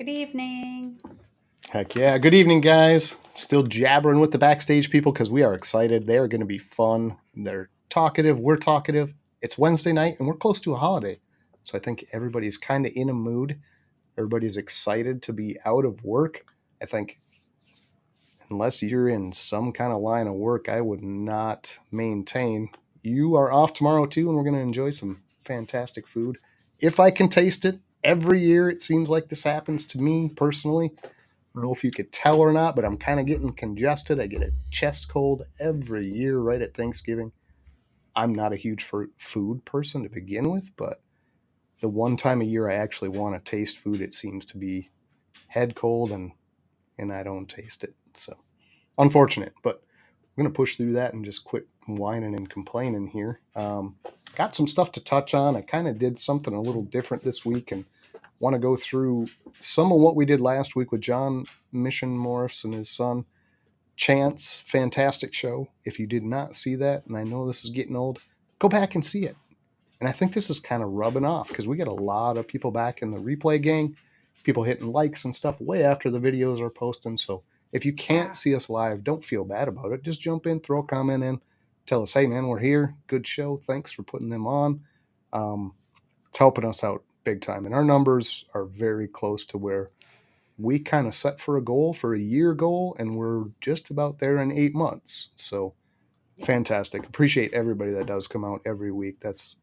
Good evening. Heck yeah. Good evening, guys. Still jabbering with the backstage people because we are excited. They are going to be fun. They're talkative. We're talkative. It's Wednesday night and we're close to a holiday. So I think everybody's kind of in a mood. Everybody's excited to be out of work. I think unless you're in some kind of line of work, I would not maintain. You are off tomorrow too, and we're going to enjoy some fantastic food. If I can taste it, every year it seems like this happens to me personally. I don't know if you could tell or not, but I'm kind of getting congested. I get a chest cold every year right at Thanksgiving. I'm not a huge food person to begin with, but the one time a year I actually want to taste food, it seems to be head cold and I don't taste it. So unfortunate, but I'm going to push through that and just quit whining and complaining here. Got some stuff to touch on. I kind of did something a little different this week and want to go through some of what we did last week with John Mission Morris and his son. Chance, fantastic show. If you did not see that, and I know this is getting old, go back and see it. And I think this is kind of rubbing off because we get a lot of people back in the replay gang, people hitting likes and stuff way after the videos are posting. So if you can't see us live, don't feel bad about it. Just jump in, throw a comment in, tell us, hey, man, we're here. Good show. Thanks for putting them on. It's helping us out big time. And our numbers are very close to where we kind of set for a year goal, and we're just about there in 8 months. So fantastic. Appreciate everybody that does come out every week. That's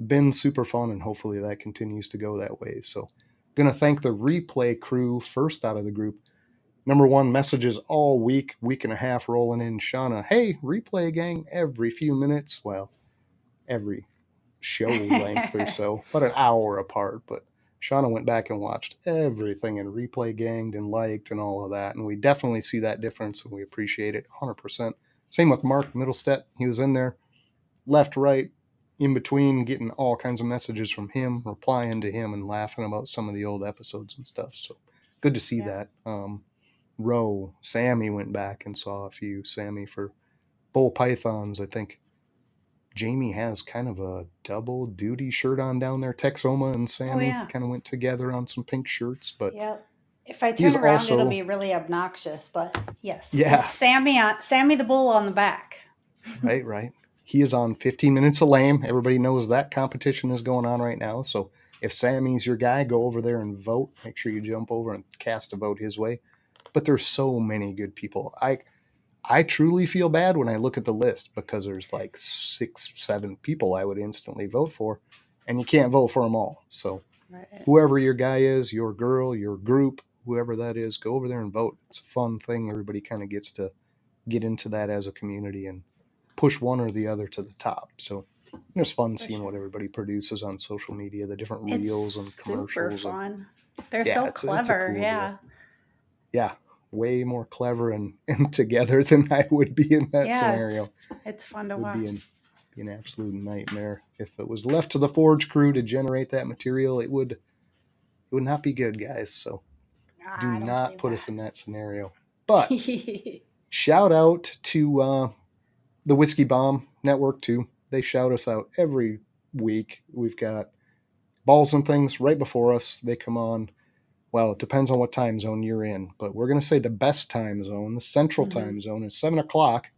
been super fun, and hopefully that continues to go that way. So going to thank the replay crew first out of the group. Number one, messages all week and a half rolling in. Shauna, hey, replay gang every few minutes. Well, every show length or so, but an hour apart. But Shauna went back and watched everything and replay ganged and liked and all of that. And we definitely see that difference and we appreciate it 100%. Same with Mark Middlestead. He was in there, left, right, in between, getting all kinds of messages from him, replying to him and laughing about some of the old episodes and stuff. So good to see that. Roe, Sammy went back and saw a few. Sammy for bull pythons. I think Jamie has kind of a double duty shirt on down there. Texoma and Sammy kind of went together on some pink shirts. But if I turn around, it'll be really obnoxious. But yes, it's Sammy the bull on the back. Right. He is on 15 Minutes of Lame. Everybody knows that competition is going on right now. So if Sammy's your guy, go over there and vote. Make sure you jump over and cast a vote his way. But there's so many good people. I truly feel bad when I look at the list because there's like 6, 7 people I would instantly vote for, and you can't vote for them all. So whoever your guy is, your girl, your group, whoever that is, go over there and vote. It's a fun thing. Everybody kind of gets to get into that as a community and push one or the other to the top. So it's fun seeing what everybody produces on social media, the different reels and commercials. Super fun. They're so clever. It's a cool deal. Way more clever and together than I would be in that scenario. It's fun to watch. Be an absolute nightmare. If it was left to the Forge crew to generate that material, it would not be good, guys. So do not put us in that scenario. But shout out to the Whiskey Bomb Network too. They shout us out every week. We've got balls and things right before us. They come on. Well, it depends on what time zone you're in, but we're going to say the best time zone, the central time zone, is 7 o'clock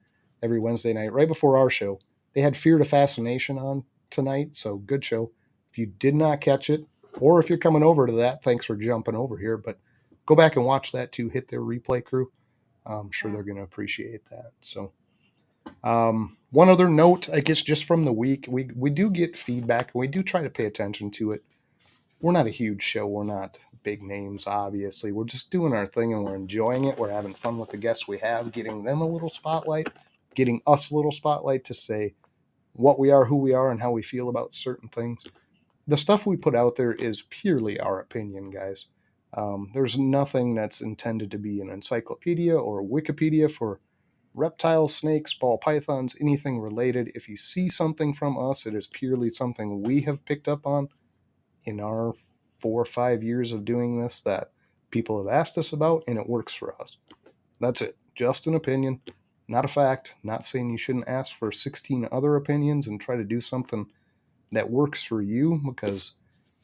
every Wednesday night, right before our show. They had Fear to Fascination on tonight, so good show. If you did not catch it, or if you're coming over to that, thanks for jumping over here, but go back and watch that too. Hit their replay crew. I'm sure they're going to appreciate that. So one other note, I guess, just from the week, we do get feedback, and we do try to pay attention to it. We're not a huge show. We're not big names, obviously. We're just doing our thing, and we're enjoying it. We're having fun with the guests we have, getting them a little spotlight, getting us a little spotlight to say what we are, who we are, and how we feel about certain things. The stuff we put out there is purely our opinion, guys. There's nothing that's intended to be an encyclopedia or Wikipedia for reptiles, snakes, ball pythons, anything related. If you see something from us, it is purely something we have picked up on in our 4 or 5 years of doing this that people have asked us about, and it works for us. That's it. Just an opinion, not a fact. Not saying you shouldn't ask for 16 other opinions and try to do something that works for you, because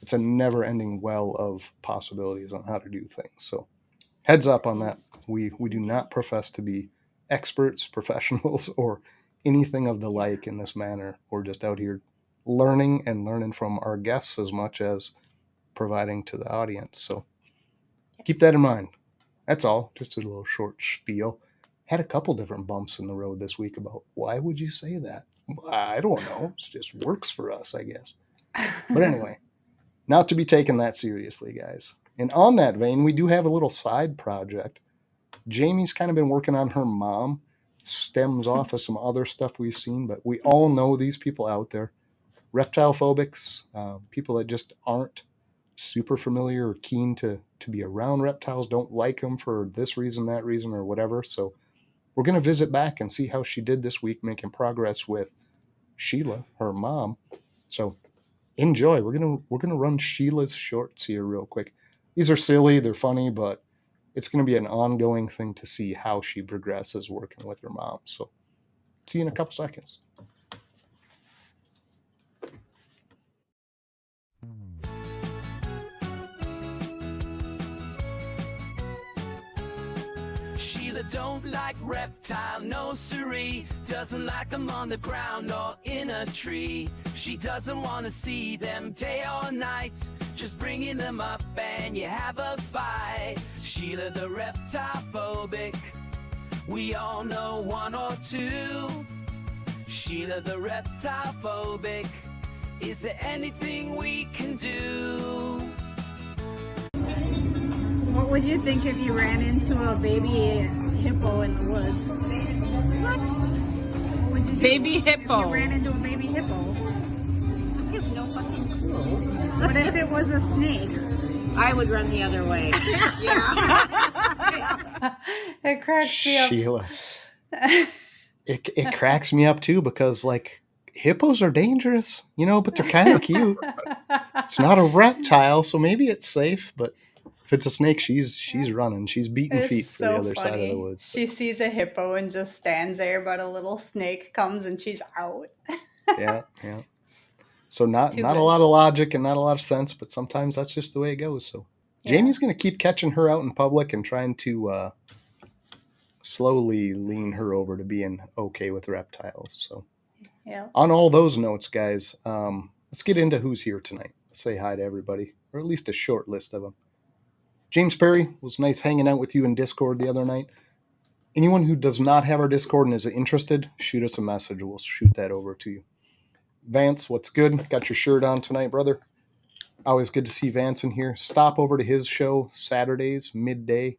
it's a never-ending well of possibilities on how to do things. So heads up on that. We do not profess to be experts, professionals, or anything of the like in this manner. We're just out here learning from our guests as much as providing to the audience. So keep that in mind. That's all. Just a little short spiel. Had a couple different bumps in the road this week about why would you say that? I don't know. It just works for us, I guess. But anyway, not to be taken that seriously, guys. And on that vein, we do have a little side project. Jamie's kind of been working on her mom. Stems off of some other stuff we've seen, but we all know these people out there. Reptile phobics, people that just aren't super familiar or keen to be around reptiles, don't like them for this reason, that reason, or whatever. So we're going to visit back and see how she did this week, making progress with Sheila, her mom. So enjoy. We're gonna run Sheila's shorts here real quick. These are silly, they're funny, but it's going to be an ongoing thing to see how she progresses working with her mom. So see you in a couple seconds. Sheila don't like reptile, no siree. Doesn't like them on the ground or in a tree. She doesn't want to see them day or night. Just bringing them up and you have a fight. Sheila the reptile phobic, we all know one or two. Sheila the reptile phobic, is there anything we can do? What would you think if you ran into a baby hippo in the woods? What? What would you do Baby if hippo. you ran into a baby hippo? I have no fucking clue. What if it was a snake? I would run the other way. Yeah. It cracks me up. Sheila. It cracks me up too because like hippos are dangerous, but they're kind of cute. It's not a reptile, so maybe it's safe, but if it's a snake, she's running. She's beating It's feet for so the other side of the funny. woods. She sees a hippo and just stands there, but a little snake comes and she's out. Yeah. So not Too a good. lot of logic and not a lot of sense, but sometimes that's just the way it goes. So Yeah. Jamie's going to keep catching her out in public and trying to slowly lean her over to being okay with reptiles. So Yeah. on all those notes, guys, let's get into who's here tonight. Let's say hi to everybody, or at least a short list of them. James Perry, was nice hanging out with you in Discord the other night. Anyone who does not have our Discord and is interested, shoot us a message. We'll shoot that over to you. Vance, what's good? Got your shirt on tonight, brother. Always good to see Vance in here. Stop over to his show Saturdays, midday.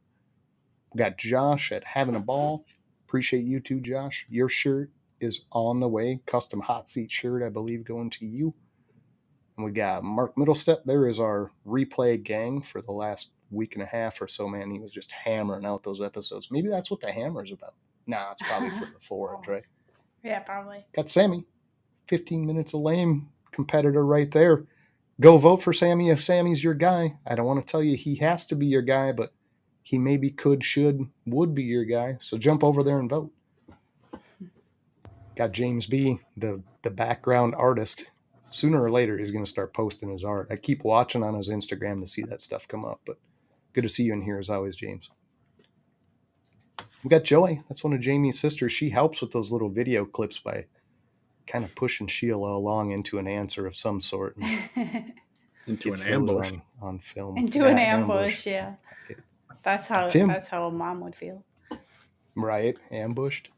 We got Josh at Having a Ball. Appreciate you too, Josh. Your shirt is on the way. Custom hot seat shirt, I believe, going to you. And we got Mark Middlestep. There is our replay gang for the last week and a half or so, man. He was just hammering out those episodes. Maybe that's what the hammer's about. Nah, it's probably for the forage, right? Yeah, probably. Got Sammy. 15 minutes of lame competitor right there. Go vote for Sammy if Sammy's your guy. I don't want to tell you he has to be your guy, but he maybe could, should, would be your guy. So jump over there and vote. Got James B., the background artist. Sooner or later, he's going to start posting his art. I keep watching on his Instagram to see that stuff come up, but good to see you in here as always, James. We got Joy. That's one of Jamie's sisters. She helps with those little video clips by kind of pushing Sheila along into an answer of some sort. Into an ambush. On film. Into an ambush, yeah. That's how Tim. That's how a mom would feel. Right, ambushed.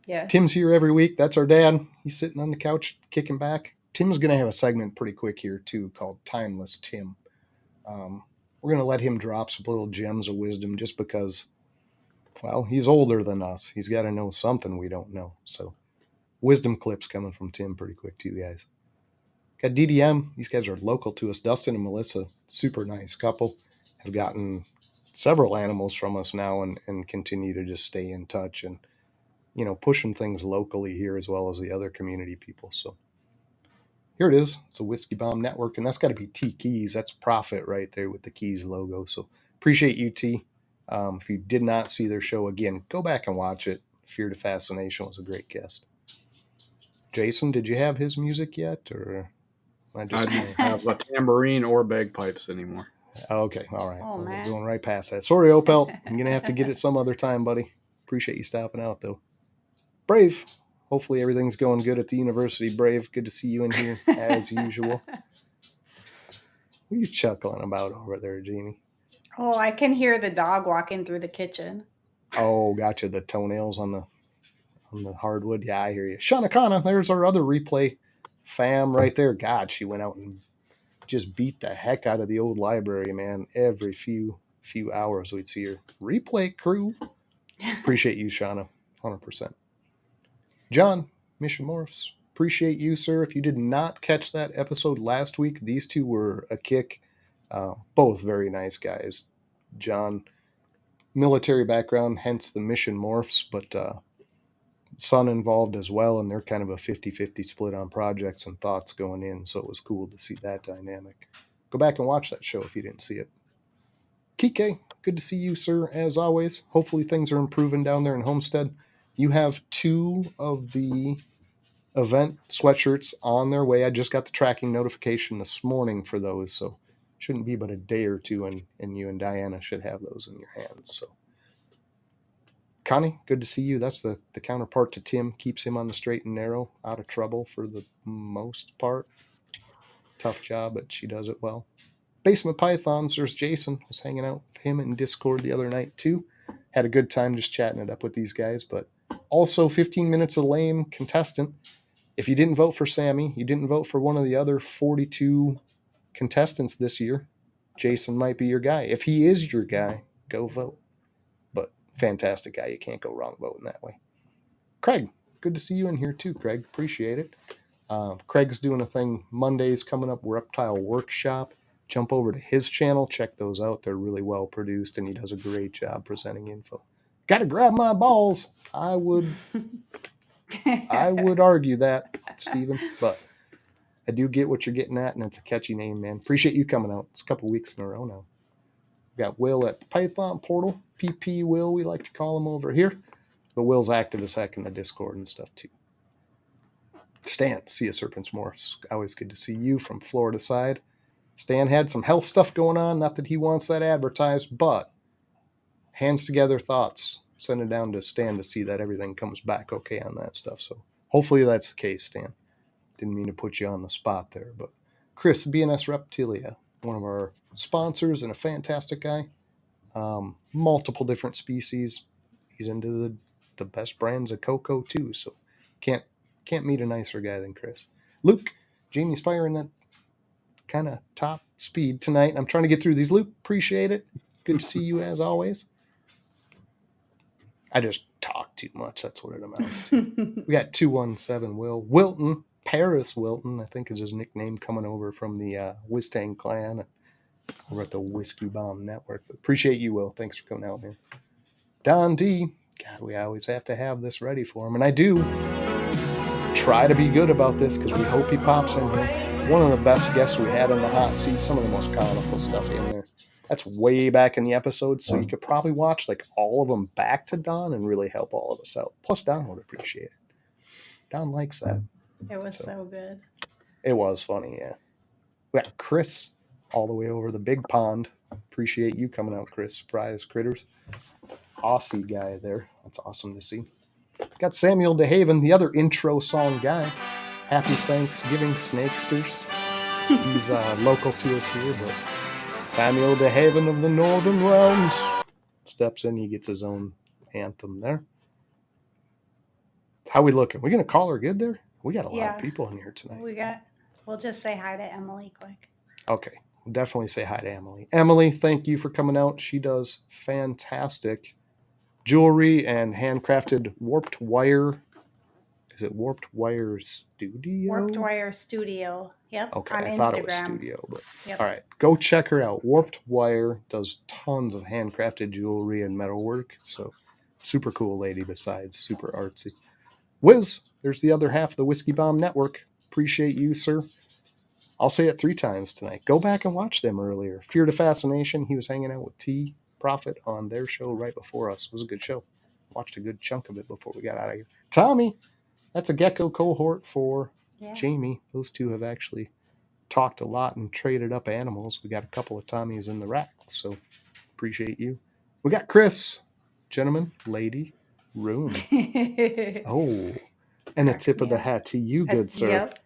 Yeah. Tim's here every week. That's our dad. He's sitting on the couch kicking back. Tim's going to have a segment pretty quick here, too, called Timeless Tim. We're going to let him drop some little gems of wisdom just because, well, he's older than us. He's got to know something we don't know. So wisdom clips coming from Tim pretty quick, too, guys. Got DDM. These guys are local to us. Dustin and Melissa, super nice couple, have gotten several animals from us now and continue to just stay in touch and, pushing things locally here as well as the other community people. So here it is. It's a Whiskey Bomb Network, and that's got to be T Keys. That's Profit right there with the Keys logo. So appreciate you, T. If you did not see their show, again, go back and watch it. Fear to Fascination was a great guest. Jason, did you have his music yet? Or I don't have a tambourine or bagpipes anymore. Okay, all right. Oh, Well, we're man. going right past that. Sorry, Opel. I'm going to have to get it some other time, buddy. Appreciate you stopping out, though. Brave. Hopefully everything's going good at the university, Brave. Good to see you in here, as usual. What are you chuckling about over there, Jamie? Oh, I can hear the dog walking through the kitchen. Oh, gotcha. The toenails on the hardwood. Yeah, I hear you. Shanakana, there's our other replay fam right there. God, she went out and just beat the heck out of the old library, man. Every few hours we'd see her. Replay crew. Appreciate you, Shauna. 100%. John, Mission Morphs. Appreciate you, sir. If you did not catch that episode last week, these two were a kick. Both very nice guys. John, military background, hence the Mission Morphs, but son involved as well, and they're kind of a 50-50 split on projects and thoughts going in, so it was cool to see that dynamic. Go back and watch that show if you didn't see it. Kike, good to see you, sir, as always. Hopefully things are improving down there in Homestead. You have 2 of the event sweatshirts on their way. I just got the tracking notification this morning for those, so shouldn't be but a day or 2, and you and Diana should have those in your hands. So Connie, good to see you. That's the counterpart to Tim. Keeps him on the straight and narrow, out of trouble for the most part. Tough job, but she does it well. Basement Pythons, there's Jason. Was hanging out with him in Discord the other night too. Had a good time just chatting it up with these guys, but also 15 minutes of lame contestant. If you didn't vote for Sammy, you didn't vote for one of the other 42 contestants this year, Jason might be your guy. If he is your guy, go vote. But fantastic guy. You can't go wrong voting that way. Craig, good to see you in here too, Craig. Appreciate it. Craig's doing a thing Mondays coming up, Reptile Workshop. Jump over to his channel. Check those out. They're really well produced, and he does a great job presenting info. Got to grab my balls. I would argue that, Steven, but I do get what you're getting at, and it's a catchy name, man. Appreciate you coming out. It's a couple weeks in a row now. We got Will at the Python portal. PP Will, we like to call him over here. But Will's active as heck in the Discord and stuff too. Stan, see you, Serpents Morphs. Always good to see you from Florida side. Stan had some health stuff going on. Not that he wants that advertised, but hands together thoughts. Send it down to Stan to see that everything comes back okay on that stuff. So hopefully that's the case, Stan. Didn't mean to put you on the spot there. But Chris, BNS Reptilia, one of our sponsors and a fantastic guy. Multiple different species. He's into the best brands of Coco too. So can't meet a nicer guy than Chris. Luke, Jamie's firing that kind of top speed tonight. I'm trying to get through these. Luke, appreciate it. Good to see you as always. I just talk too much. That's what it amounts to. We got 217 Will. Wilton, Paris Wilton, I think is his nickname, coming over from the Wistang clan over at the Whiskey Bomb Network. But appreciate you, Will. Thanks for coming out, man. Don D. God, we always have to have this ready for him. And I do try to be good about this because we hope he pops in here. One of the best guests we had in the hot seat. Some of the most comical stuff in there. That's way back in the episode, so you could probably watch like all of them back to Don and really help all of us out. Plus, Don would appreciate it. Don likes that. It was so good. It was funny, yeah. We got Chris all the way over the big pond. Appreciate you coming out, Chris. Surprise critters. Aussie guy there. That's awesome to see. Got Samuel DeHaven, the other intro song guy. Happy Thanksgiving, Snakesters. He's local to us here, but Samuel DeHaven of the Northern Realms steps in. He gets his own anthem there. How we looking? We going to call her good there? We got a lot of people in here tonight. We'll just say hi to Emily quick. Okay. We'll definitely say hi to Emily. Emily, thank you for coming out. She does fantastic jewelry and handcrafted warped wire. Is it Warped Wire Studio? Warped Wire Studio. Yep. Okay, on I Instagram. thought it was Studio, but yep. All right, go check her out. Warped Wire does tons of handcrafted jewelry and metalwork. So super cool lady. Besides super artsy. Wiz, there's the other half of the Whiskey Bomb Network. Appreciate you, sir. I'll say it 3 times tonight. Go back and watch them earlier. Fear to Fascination. He was hanging out with T Profit on their show right before us. It was a good show. Watched a good chunk of it before we got out of here. Tommy. That's a gecko cohort for Jamie. Those two have actually talked a lot and traded up animals. We got a couple of Tommies in the rack, so appreciate you. We got Chris, gentleman, lady, room. Oh, and a tip of the hat to you, good sir. Yep.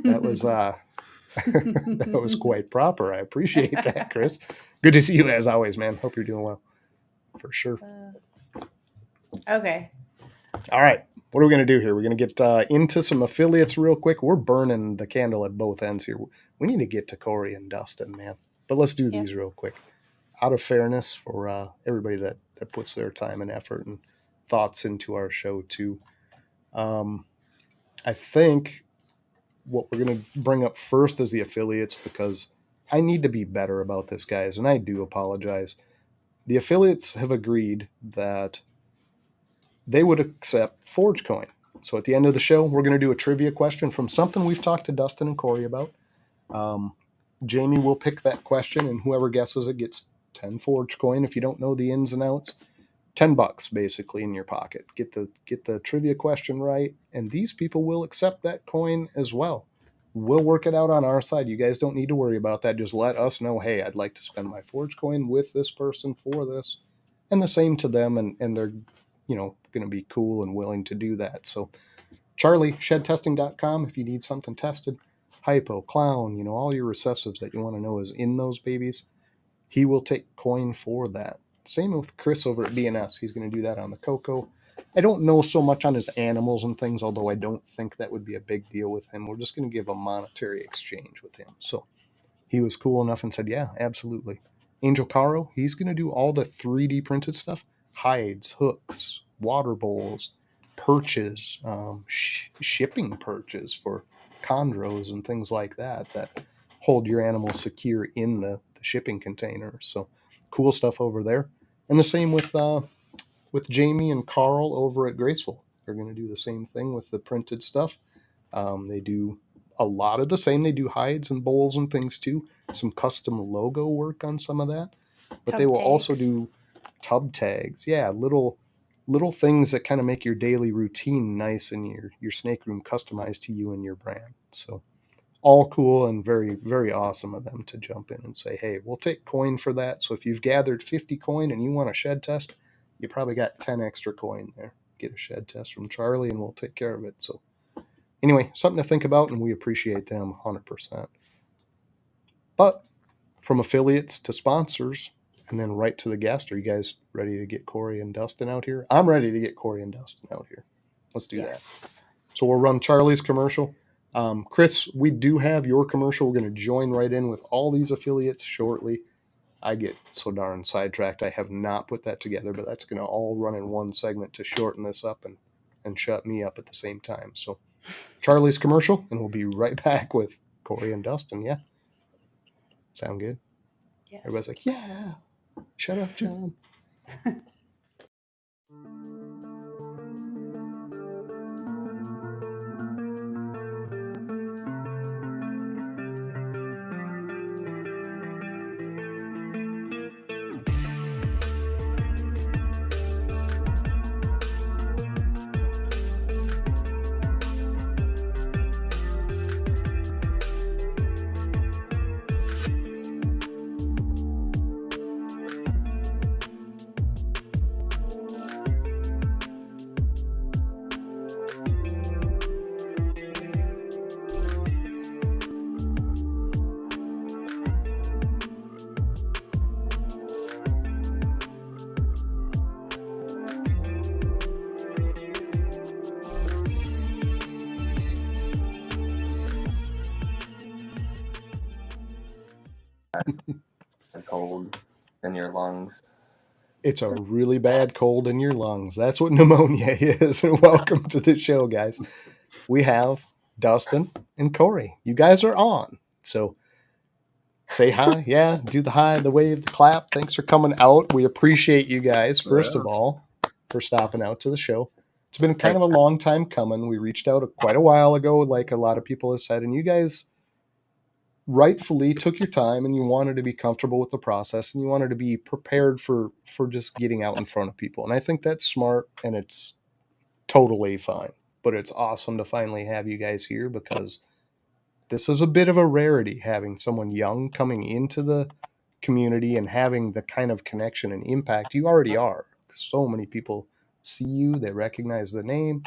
That was that was quite proper. I appreciate that, Chris. Good to see you as always, man. Hope you're doing well. For sure. Okay. All right. What are we going to do here? We're going to get into some affiliates real quick. We're burning the candle at both ends here. We need to get to Corey and Dustin, man. But let's do these real quick. Out of fairness for everybody that puts their time and effort and thoughts into our show too. I think what we're going to bring up first is the affiliates, because I need to be better about this, guys, and I do apologize. The affiliates have agreed that they would accept Forge Coin. So at the end of the show, we're going to do a trivia question from something we've talked to Dustin and Corey about. Jamie will pick that question, and whoever guesses it gets 10 Forge Coin. If you don't know the ins and outs, $10 basically in your pocket. Get the trivia question right, and these people will accept that coin as well. We'll work it out on our side. You guys don't need to worry about that. Just let us know, hey, I'd like to spend my Forge Coin with this person for this, and the same to them, and they're going to be cool and willing to do that. So Charlie, shedtesting.com, if you need something tested. Hypo, Clown, all your recessives that you want to know is in those babies. He will take coin for that. Same with Chris over at BNS. He's going to do that on the Coco. I don't know so much on his animals and things, although I don't think that would be a big deal with him. We're just going to give a monetary exchange with him. So he was cool enough and said, yeah, absolutely. Angel Caro, he's going to do all the 3D printed stuff. Hides, hooks, water bowls, perches, shipping perches for chondros and things like that hold your animal secure in the shipping container. So cool stuff over there. And the same with Jamie and Carl over at Graceful. They're going to do the same thing with the printed stuff. They do a lot of the same. They do hides and bowls and things too. Some custom logo work on some of that. But Tub they will tags. also do tub tags. Yeah, little things that kind of make your daily routine nice and your snake room customized to you and your brand. So all cool and very, very awesome of them to jump in and say, hey, we'll take coin for that. So if you've gathered 50 coin and you want a shed test, you probably got 10 extra coin there. Get a shed test from Charlie and we'll take care of it. So anyway, something to think about, and we appreciate them 100%. But from affiliates to sponsors and then right to the guest, are you guys ready to get Corey and Dustin out here? I'm ready to get Corey and Dustin out here. Let's do that. So we'll run Charlie's commercial. Chris, we do have your commercial. We're going to join right in with all these affiliates shortly. I get so darn sidetracked. I have not put that together, but that's going to all run in one segment to shorten this up and shut me up at the same time. So Charlie's commercial, and we'll be right back with Corey and Dustin. Yeah. Sound good? Yes. Everybody's like, yeah. Shut up, John. Cold in your lungs. It's a really bad cold in your lungs. That's what pneumonia is. And welcome to the show, guys. We have Dustin and Corey. You guys are on. So say hi. Yeah, do the hi, the wave, the clap. Thanks for coming out. We appreciate you guys, first of all, for stopping out to the show. It's been kind of a long time coming. We reached out quite a while ago, like a lot of people have said, and you guys rightfully took your time and you wanted to be comfortable with the process and you wanted to be prepared for just getting out in front of people. And I think that's smart and it's totally fine. But it's awesome to finally have you guys here because this is a bit of a rarity, having someone young coming into the community and having the kind of connection and impact you already are. So many people see you, they recognize the name,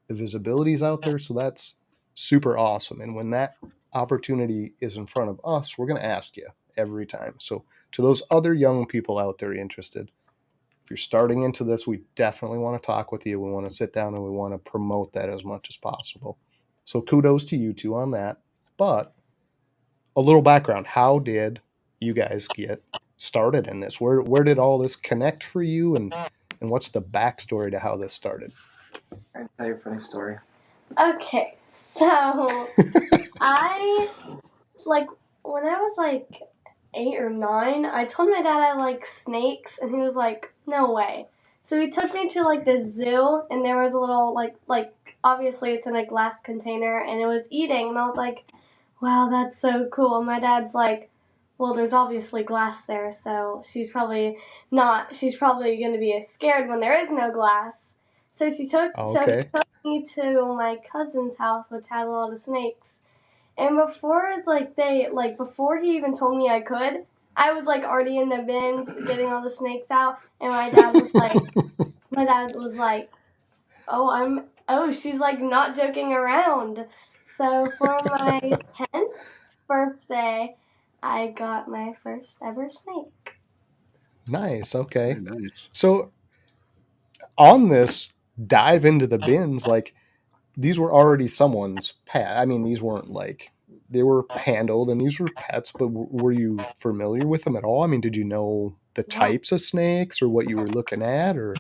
the visibility's out there, so that's super awesome. And when that opportunity is in front of us, we're going to ask you every time. So to those other young people out there interested, if you're starting into this, we definitely want to talk with you. We want to sit down and we want to promote that as much as possible. So kudos to you two on that. But a little background, how did you guys get started in this? Where did all this connect for you, and what's the backstory to how this started? I'll tell you a funny story. Okay, so I, like, when I was, like, 8 or 9, I told my dad I like snakes, and he was like, no way. So he took me to, like, the zoo, and there was a little, like, obviously it's in a glass container, and it was eating, and I was like, wow, that's so cool. And my dad's like, well, there's obviously glass there, so she's probably going to be scared when there is no glass. So he took me to my cousin's house, which had a lot of snakes. And before he even told me I could, I was like already in the bins getting all the snakes out, and my dad was like, oh, she's like not joking around. So for my 10th birthday, I got my first ever snake. Nice. Okay. Very nice. So on this dive into the bins, like, these were already someone's pet. I mean, these weren't like, they were handled and these were pets, but were you familiar with them at all? I mean, did you know the types of snakes or what you were looking at, or?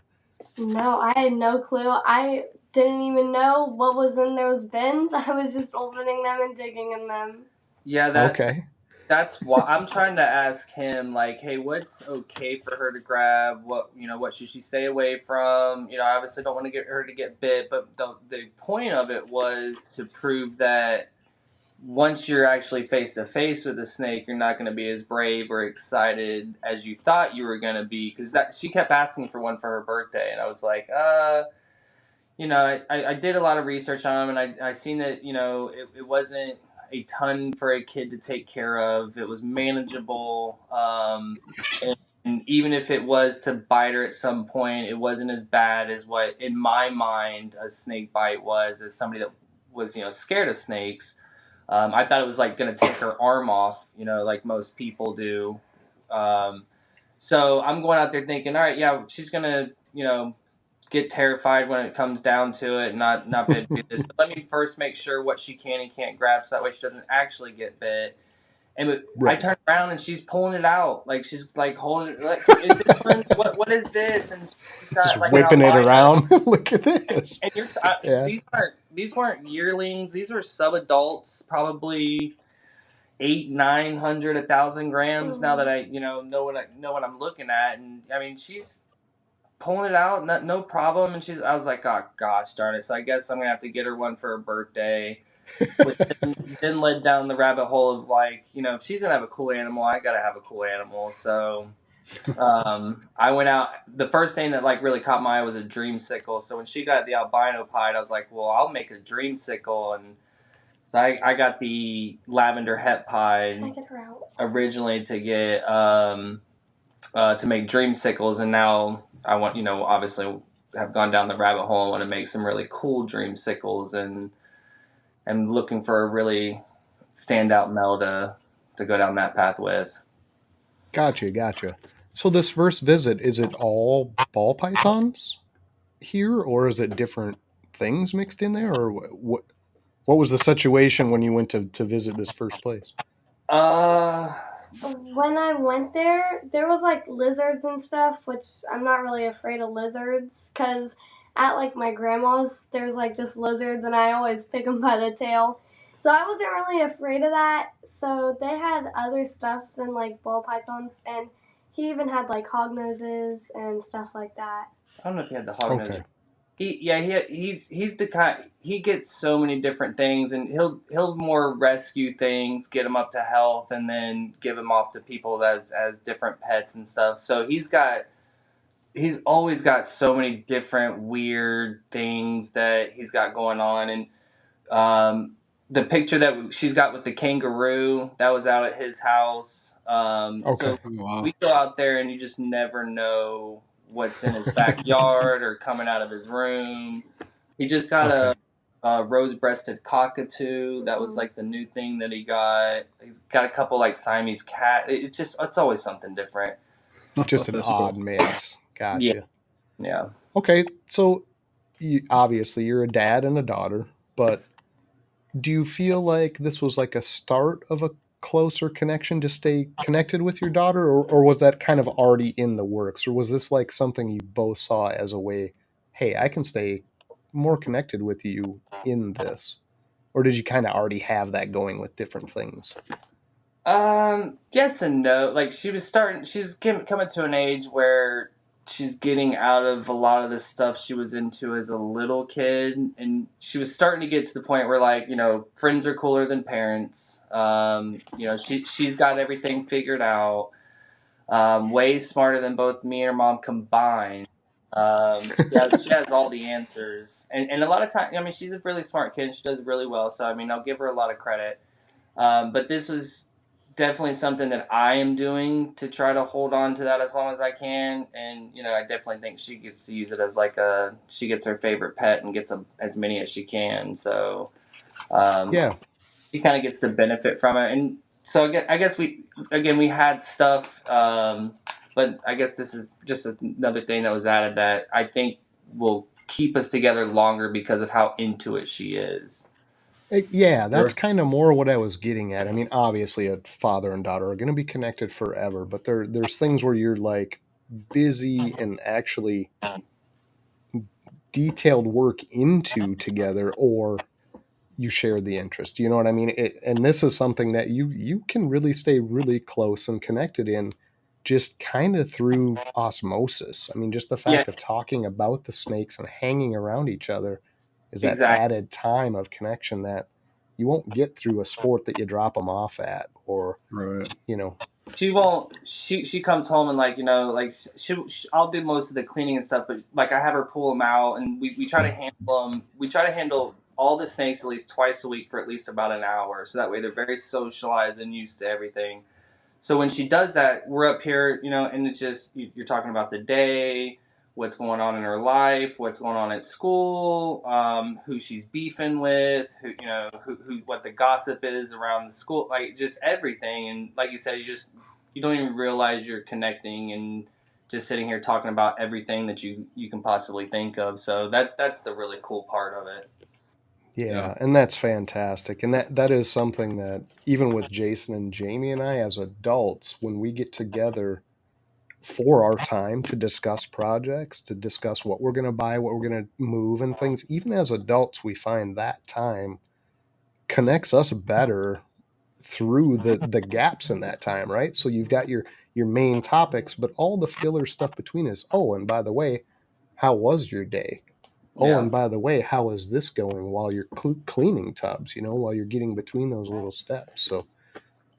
No, I had no clue. I didn't even know what was in those bins. I was just opening them and digging in them. Yeah, that's why I'm trying to ask him, like, hey, what's okay for her to grab? What should she stay away from? I obviously don't want to get her to get bit, but the point of it was to prove that once you're actually face to face with a snake, you're not going to be as brave or excited as you thought you were going to be. Because she kept asking for one for her birthday, and I was like, I did a lot of research on them, and I seen that it wasn't a ton for a kid to take care of. It was manageable, and even if it was to bite her at some point, it wasn't as bad as what in my mind a snake bite was, as somebody that was scared of snakes. I thought it was like going to take her arm off, like most people do. So I'm going out there thinking, all right, yeah, she's going to get terrified when it comes down to it, not be able to do this. But let me first make sure what she can and can't grab, so that way she doesn't actually get bit. And I turn around and she's pulling it out, like she's like holding it, like, is this one, what is this? And she's got, just like, whipping it around. Look at this. And these weren't yearlings; these were sub-adults, probably 800, 900, 1,000 grams. Mm-hmm. Now that I know what I'm looking at, and I mean she's pulling it out, no problem. And I was like, oh gosh darn it! So I guess I'm gonna have to get her one for her birthday. Which then led down the rabbit hole of, like, if she's gonna have a cool animal, I gotta have a cool animal. So I went out. The first thing that like really caught my eye was a dreamsicle. So when she got the albino pied, I was like, well, I'll make a dreamsicle. And so I got the lavender het pied originally to get to make dreamsicles, and now I want obviously have gone down the rabbit hole. I want to make some really cool dreamsicles, and I'm looking for a really standout male to go down that path with. Gotcha. So this first visit, is it all ball pythons here, or is it different things mixed in there, or what was the situation when you went to visit this first place? When I went there was like lizards and stuff, which I'm not really afraid of lizards, because at like my grandma's, there's like just lizards, and I always pick them by the tail. So I wasn't really afraid of that. So they had other stuff than like ball pythons, and he even had like hognoses and stuff like that. I don't know if he had the hognose. Okay. He's the kind, he gets so many different things, and he'll more rescue things, get them up to health, and then give them off to people as different pets and stuff. So he's always got so many different weird things that he's got going on. And the picture that she's got with the kangaroo, that was out at his house. So we go out there and you just never know what's in his backyard or coming out of his room. He just got a rose-breasted cockatoo. That was like the new thing that he got. He's got a couple like Siamese cat. It's always something different. Just an odd mix. Gotcha. Yeah. Okay, so obviously you're a dad and a daughter, but do you feel like this was like a start of a closer connection to stay connected with your daughter, or was that kind of already in the works, or was this like something you both saw as a way, hey, I can stay more connected with you in this, or did you kind of already have that going with different things? Yes and no. Like she's coming to an age where she's getting out of a lot of the stuff she was into as a little kid, and she was starting to get to the point where, like, you know, friends are cooler than parents. You know, she's got everything figured out. Way smarter than both me and her mom combined. Yeah, she has all the answers, and a lot of times, I mean, she's a really smart kid. And she does really well, so I mean, I'll give her a lot of credit. But this was definitely something that I am doing to try to hold on to that as long as I can. And, you know, I definitely think she gets to use it as like she gets her favorite pet and gets as many as she can. So, she kind of gets the benefit from it. And so I guess we had stuff, but I guess this is just another thing that was added that I think will keep us together longer because of how into it she is. Yeah, that's kind of more what I was getting at. I mean, obviously, a father and daughter are going to be connected forever, but there's things where you're like busy and actually detailed work into together, or you share the interest. You know what I mean? And this is something that you can really stay really close and connected in, just kind of through osmosis. I mean, just the fact of talking about the snakes and hanging around each other is that added time of connection that you won't get through a sport that you drop them off at, or you know. She won't. She comes home and, like, you know, like I'll do most of the cleaning and stuff, but like I have her pull them out, and we try to handle them. We try to handle all the snakes at least twice a week for at least about an hour, so that way they're very socialized and used to everything. So when she does that, we're up here, you know, and it's just you're talking about the day, what's going on in her life, what's going on at school, who she's beefing with, who, you know, who what the gossip is around the school, like just everything. And like you said, you don't even realize you're connecting and just sitting here talking about everything that you can possibly think of. So that's the really cool part of it. Yeah, and that's fantastic. And that is something that even with Jason and Jamie and I as adults, when we get together for our time to discuss projects, to discuss what we're going to buy, what we're going to move and things, even as adults, we find that time connects us better through the gaps in that time, right? So you've got your main topics, but all the filler stuff between is, oh, and by the way, how was your day? Oh, and by the way, how is this going while you're cleaning tubs, you know, while you're getting between those little steps? So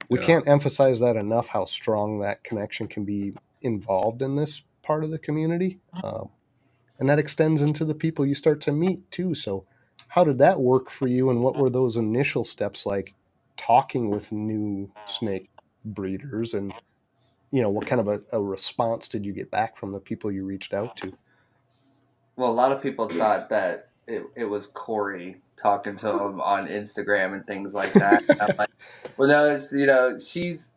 we can't emphasize that enough, how strong that connection can be involved in this part of the community. And that extends into the people you start to meet too. So how did that work for you? And what were those initial steps like talking with new snake breeders? And, you know, what kind of a response did you get back from the people you reached out to? Well, a lot of people thought that it was Corey talking to him on Instagram and things like that. I'm like, well, no, it's, you know, she's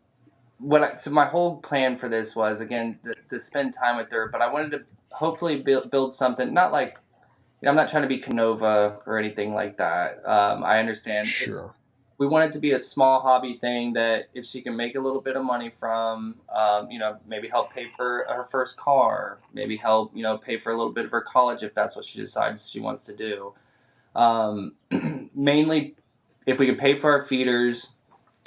so my whole plan for this was, again, to spend time with her, but I wanted to hopefully build something, not like, you know, I'm not trying to be Canova or anything like that. I understand. Sure. We want it to be a small hobby thing that if she can make a little bit of money from, you know, maybe help pay for her first car, maybe help, you know, pay for a little bit of her college if that's what she decides she wants to do. Mainly, if we could pay for our feeders,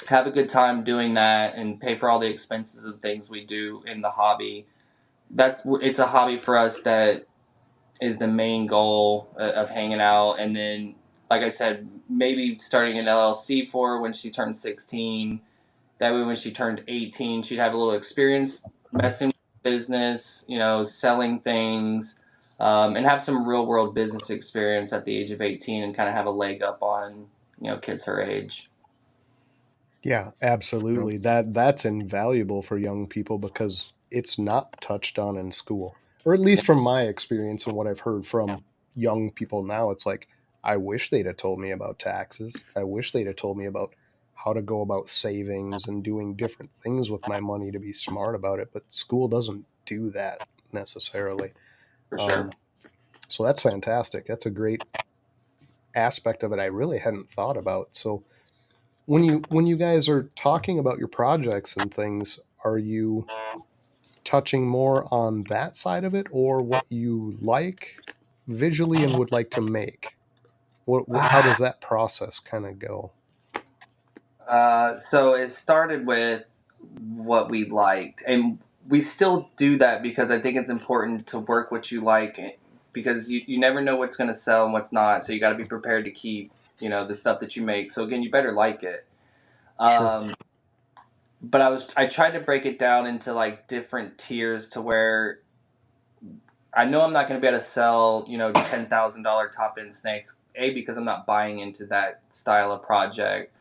have a good time doing that, and pay for all the expenses of things we do in the hobby, it's a hobby for us that is the main goal of hanging out. And then, like I said, maybe starting an LLC for her when she turned 16. That way, when she turned 18, she'd have a little experience messing with business, you know, selling things, and have some real world business experience at the age of 18, and kind of have a leg up on kids her age. Yeah, absolutely. That's invaluable for young people because it's not touched on in school. Or at least from my experience and what I've heard from young people now, it's like I wish they'd have told me about taxes. I wish they'd have told me about how to go about savings and doing different things with my money to be smart about it, but school doesn't do that necessarily. For sure. Um, so that's fantastic. That's a great aspect of it I really hadn't thought about. So when you guys are talking about your projects and things, are you touching more on that side of it or what you like visually and would like to make? How does that process kind of go? So it started with what we liked, and we still do that because I think it's important to work what you like, because you never know what's going to sell and what's not. So you got to be prepared to keep, the stuff that you make. So again, you better like it. Sure. But I tried to break it down into like different tiers to where I know I'm not going to be able to sell, $10,000 top end snakes. Because I'm not buying into that style of project.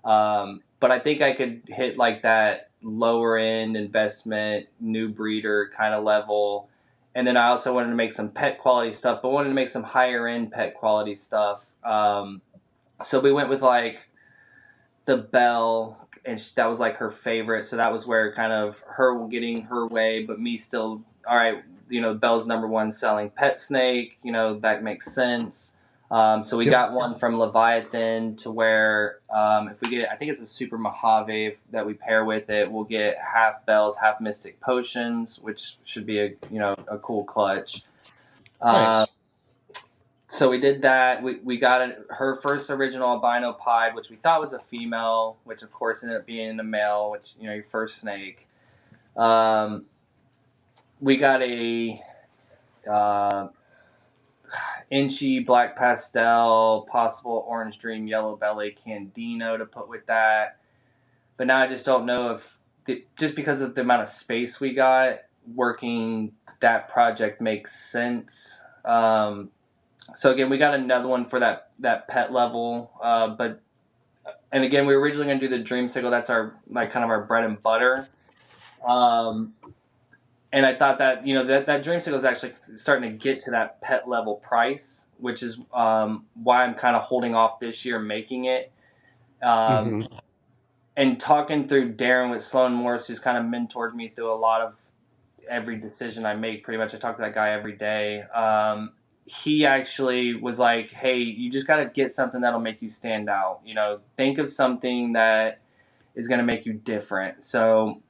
But I think I could hit like that lower end investment, new breeder kind of level. And then I also wanted to make some pet quality stuff, but wanted to make some higher end pet quality stuff. So we went with like the Belle, and that was like her favorite. So that was where kind of her getting her way, but me still, all right, Belle's number one selling pet snake, that makes sense. So we Yep. got one from Leviathan to where if we get, I think it's a Super Mojave that we pair with it, we'll get half Bells, half Mystic Potions, which should be a cool clutch. Nice. So we did that. We got her first original albino pied, which we thought was a female, which of course ended up being a male, which, your first snake. We got a inchy black pastel, possible orange dream yellow belly Candino to put with that. But now I just don't know if, just because of the amount of space we got, working that project makes sense. So again, we got another one for that pet level, and again, we were originally going to do the Dreamsicle. That's our kind of our bread and butter. And I thought that that Dreamsicle is actually starting to get to that pet level price, which is why I'm kind of holding off this year making it. And talking through Darren with Sloan Morris, who's kind of mentored me through a lot of every decision I make. Pretty much, I talk to that guy every day. He actually was like, hey, you just got to get something that'll make you stand out. Think of something that is going to make you different. So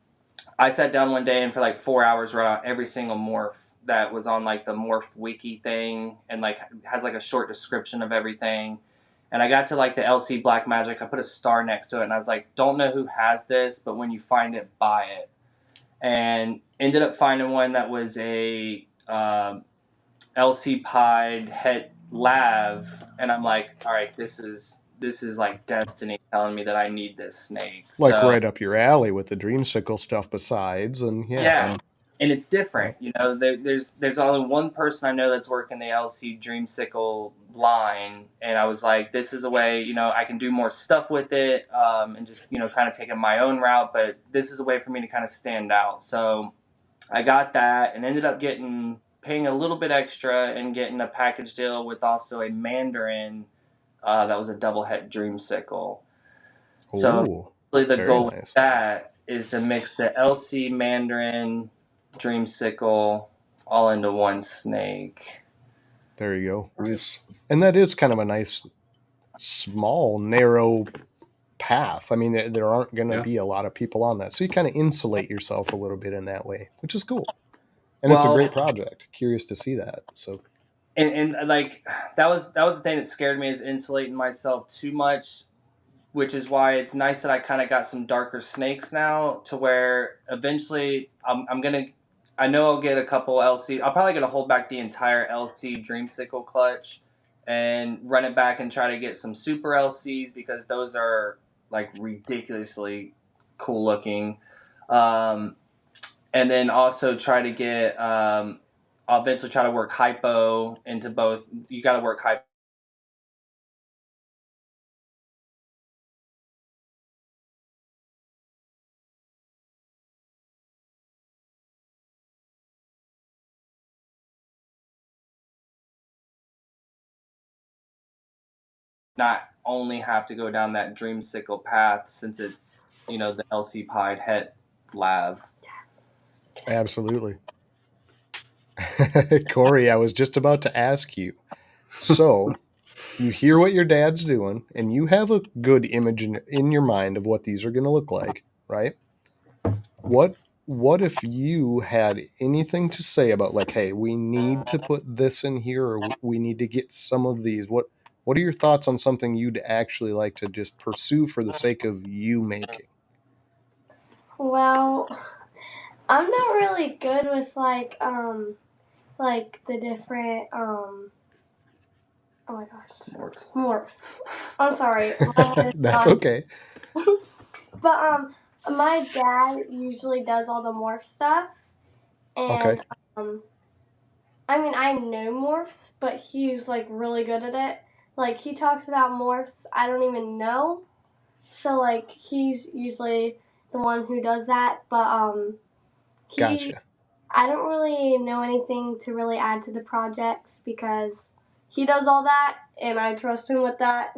I sat down one day and for like 4 hours wrote out every single morph that was on like the morph wiki thing, and like has like a short description of everything. And I got to like the LC Black Magic. I put a star next to it and I was like, don't know who has this, but when you find it, buy it. And ended up finding one that was a LC pied het lav, and I'm like, all right, this is like destiny telling me that I need this snake. Like right up your alley with the Dreamsicle stuff besides, and yeah. And it's different, there's only one person I know that's working the LC Dreamsicle line, and I was like, this is a way, I can do more stuff with it, and just, kind of taking my own route, but this is a way for me to kind of stand out. So I got that and ended up paying a little bit extra and getting a package deal with also a Mandarin that was a double het Dreamsicle. So really the goal with that is to mix the LC Mandarin Dreamsicle all into one snake. There you go. Nice. And that is kind of a nice, small, narrow path. I mean, there aren't going to be a lot of people on that. So you kind of insulate yourself a little bit in that way, which is cool. And it's a great project. Curious to see that. So, and like that was the thing that scared me, is insulating myself too much, which is why it's nice that I kind of got some darker snakes now, to where eventually I know I'll get a couple LC. I'll probably gonna hold back the entire LC Dreamsicle clutch and run it back and try to get some super LCs, because those are like ridiculously cool looking. And then also try to get, I'll eventually try to work hypo into both. You got to work hypo not only have to go down that dreamsicle path since it's, the LC Pied Het Lav. Absolutely. Corey, I was just about to ask you. So, you hear what your dad's doing, and you have a good image in your mind of what these are going to look like, right? What if you had anything to say about, like, hey, we need to put this in here, or we need to get some of these? What are your thoughts on something you'd actually like to just pursue for the sake of you making? Well, I'm not really good with like the different oh my gosh, morphs. I'm sorry. That's okay. But my dad usually does all the morph stuff, and Okay. I mean, I know morphs, but he's like really good at it. Like, he talks about morphs I don't even know, so like he's usually the one who does that. But Gotcha. I don't really know anything to really add to the projects because he does all that, and I trust him with that.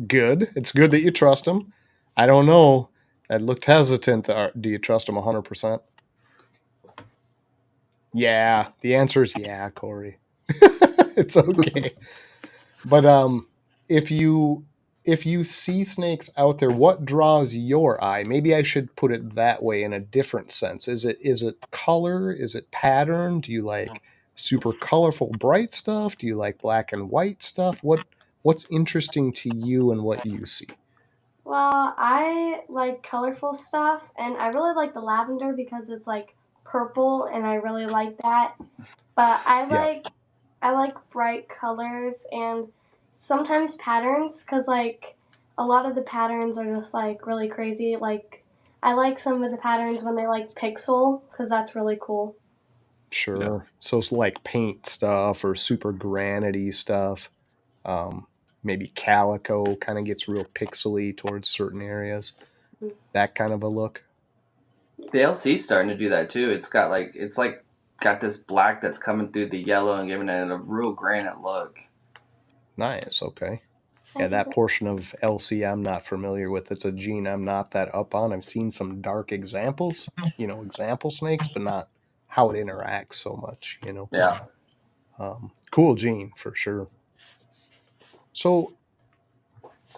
Good. It's good that you trust him. I don't know. I looked hesitant. Do you trust him 100%? Yeah. The answer is yeah, Corey. It's okay. But if you see snakes out there, what draws your eye? Maybe I should put it that way in a different sense. Is it color? Is it pattern? Do you like super colorful, bright stuff? Do you like black and white stuff? What's interesting to you and what you see? Well, I like colorful stuff, and I really like the lavender because it's like purple, and I really like that. But I like bright colors and sometimes patterns because like a lot of the patterns are just like really crazy. Like, I like some of the patterns when they like pixel because that's really cool. Sure. Yeah. So it's like paint stuff or super granity stuff. Maybe calico kind of gets real pixely towards certain areas. That kind of a look. The LC's starting to do that too. It's got this black that's coming through the yellow and giving it a real granite look. Nice. Okay. Yeah, that portion of LC I'm not familiar with. It's a gene I'm not that up on. I've seen some dark examples, example snakes, but not how it interacts so much, Yeah. Cool gene for sure. So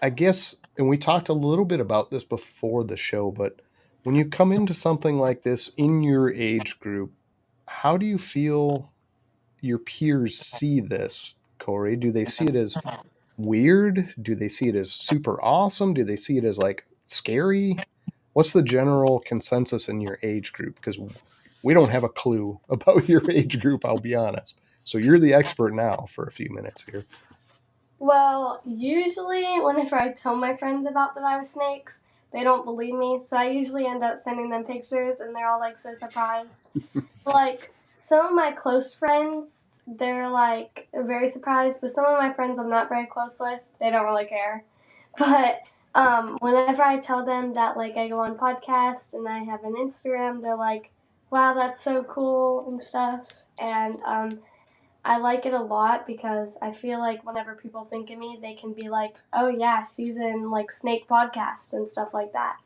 I guess, and we talked a little bit about this before the show, but when you come into something like this in your age group, how do you feel your peers see this, Corey? Do they see it as weird? Do they see it as super awesome? Do they see it as like scary? What's the general consensus in your age group? Because we don't have a clue about your age group, I'll be honest. So you're the expert now for a few minutes here. Well, usually whenever I tell my friends about the virus snakes, they don't believe me, so I usually end up sending them pictures, and they're all like so surprised. Like, some of my close friends, they're like very surprised, but some of my friends I'm not very close with, they don't really care. But whenever I tell them that like I go on podcasts and I have an Instagram, they're like, wow, that's so cool and stuff. And I like it a lot because I feel like whenever people think of me, they can be like, oh yeah, she's in like Snake Podcast and stuff like that.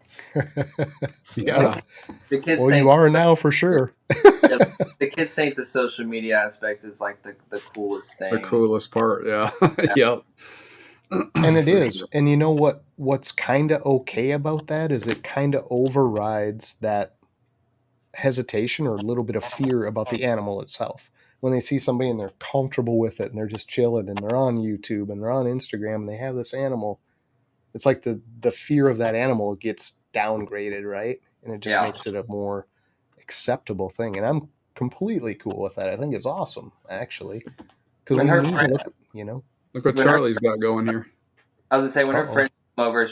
Yeah. The kids well, you are now for sure. The kids think the social media aspect is like the coolest thing. The coolest part, yeah. Yep. And it is. And you know what's kind of okay about that is it kind of overrides that hesitation or a little bit of fear about the animal itself. When they see somebody and they're comfortable with it and they're just chilling and they're on YouTube and they're on Instagram and they have this animal, it's like the fear of that animal gets downgraded, right? And it just makes it a more acceptable thing. And I'm completely cool with that. I think it's awesome, actually. Because we need that, Look what Charlie's got going here. I was going to say, when her friends come over,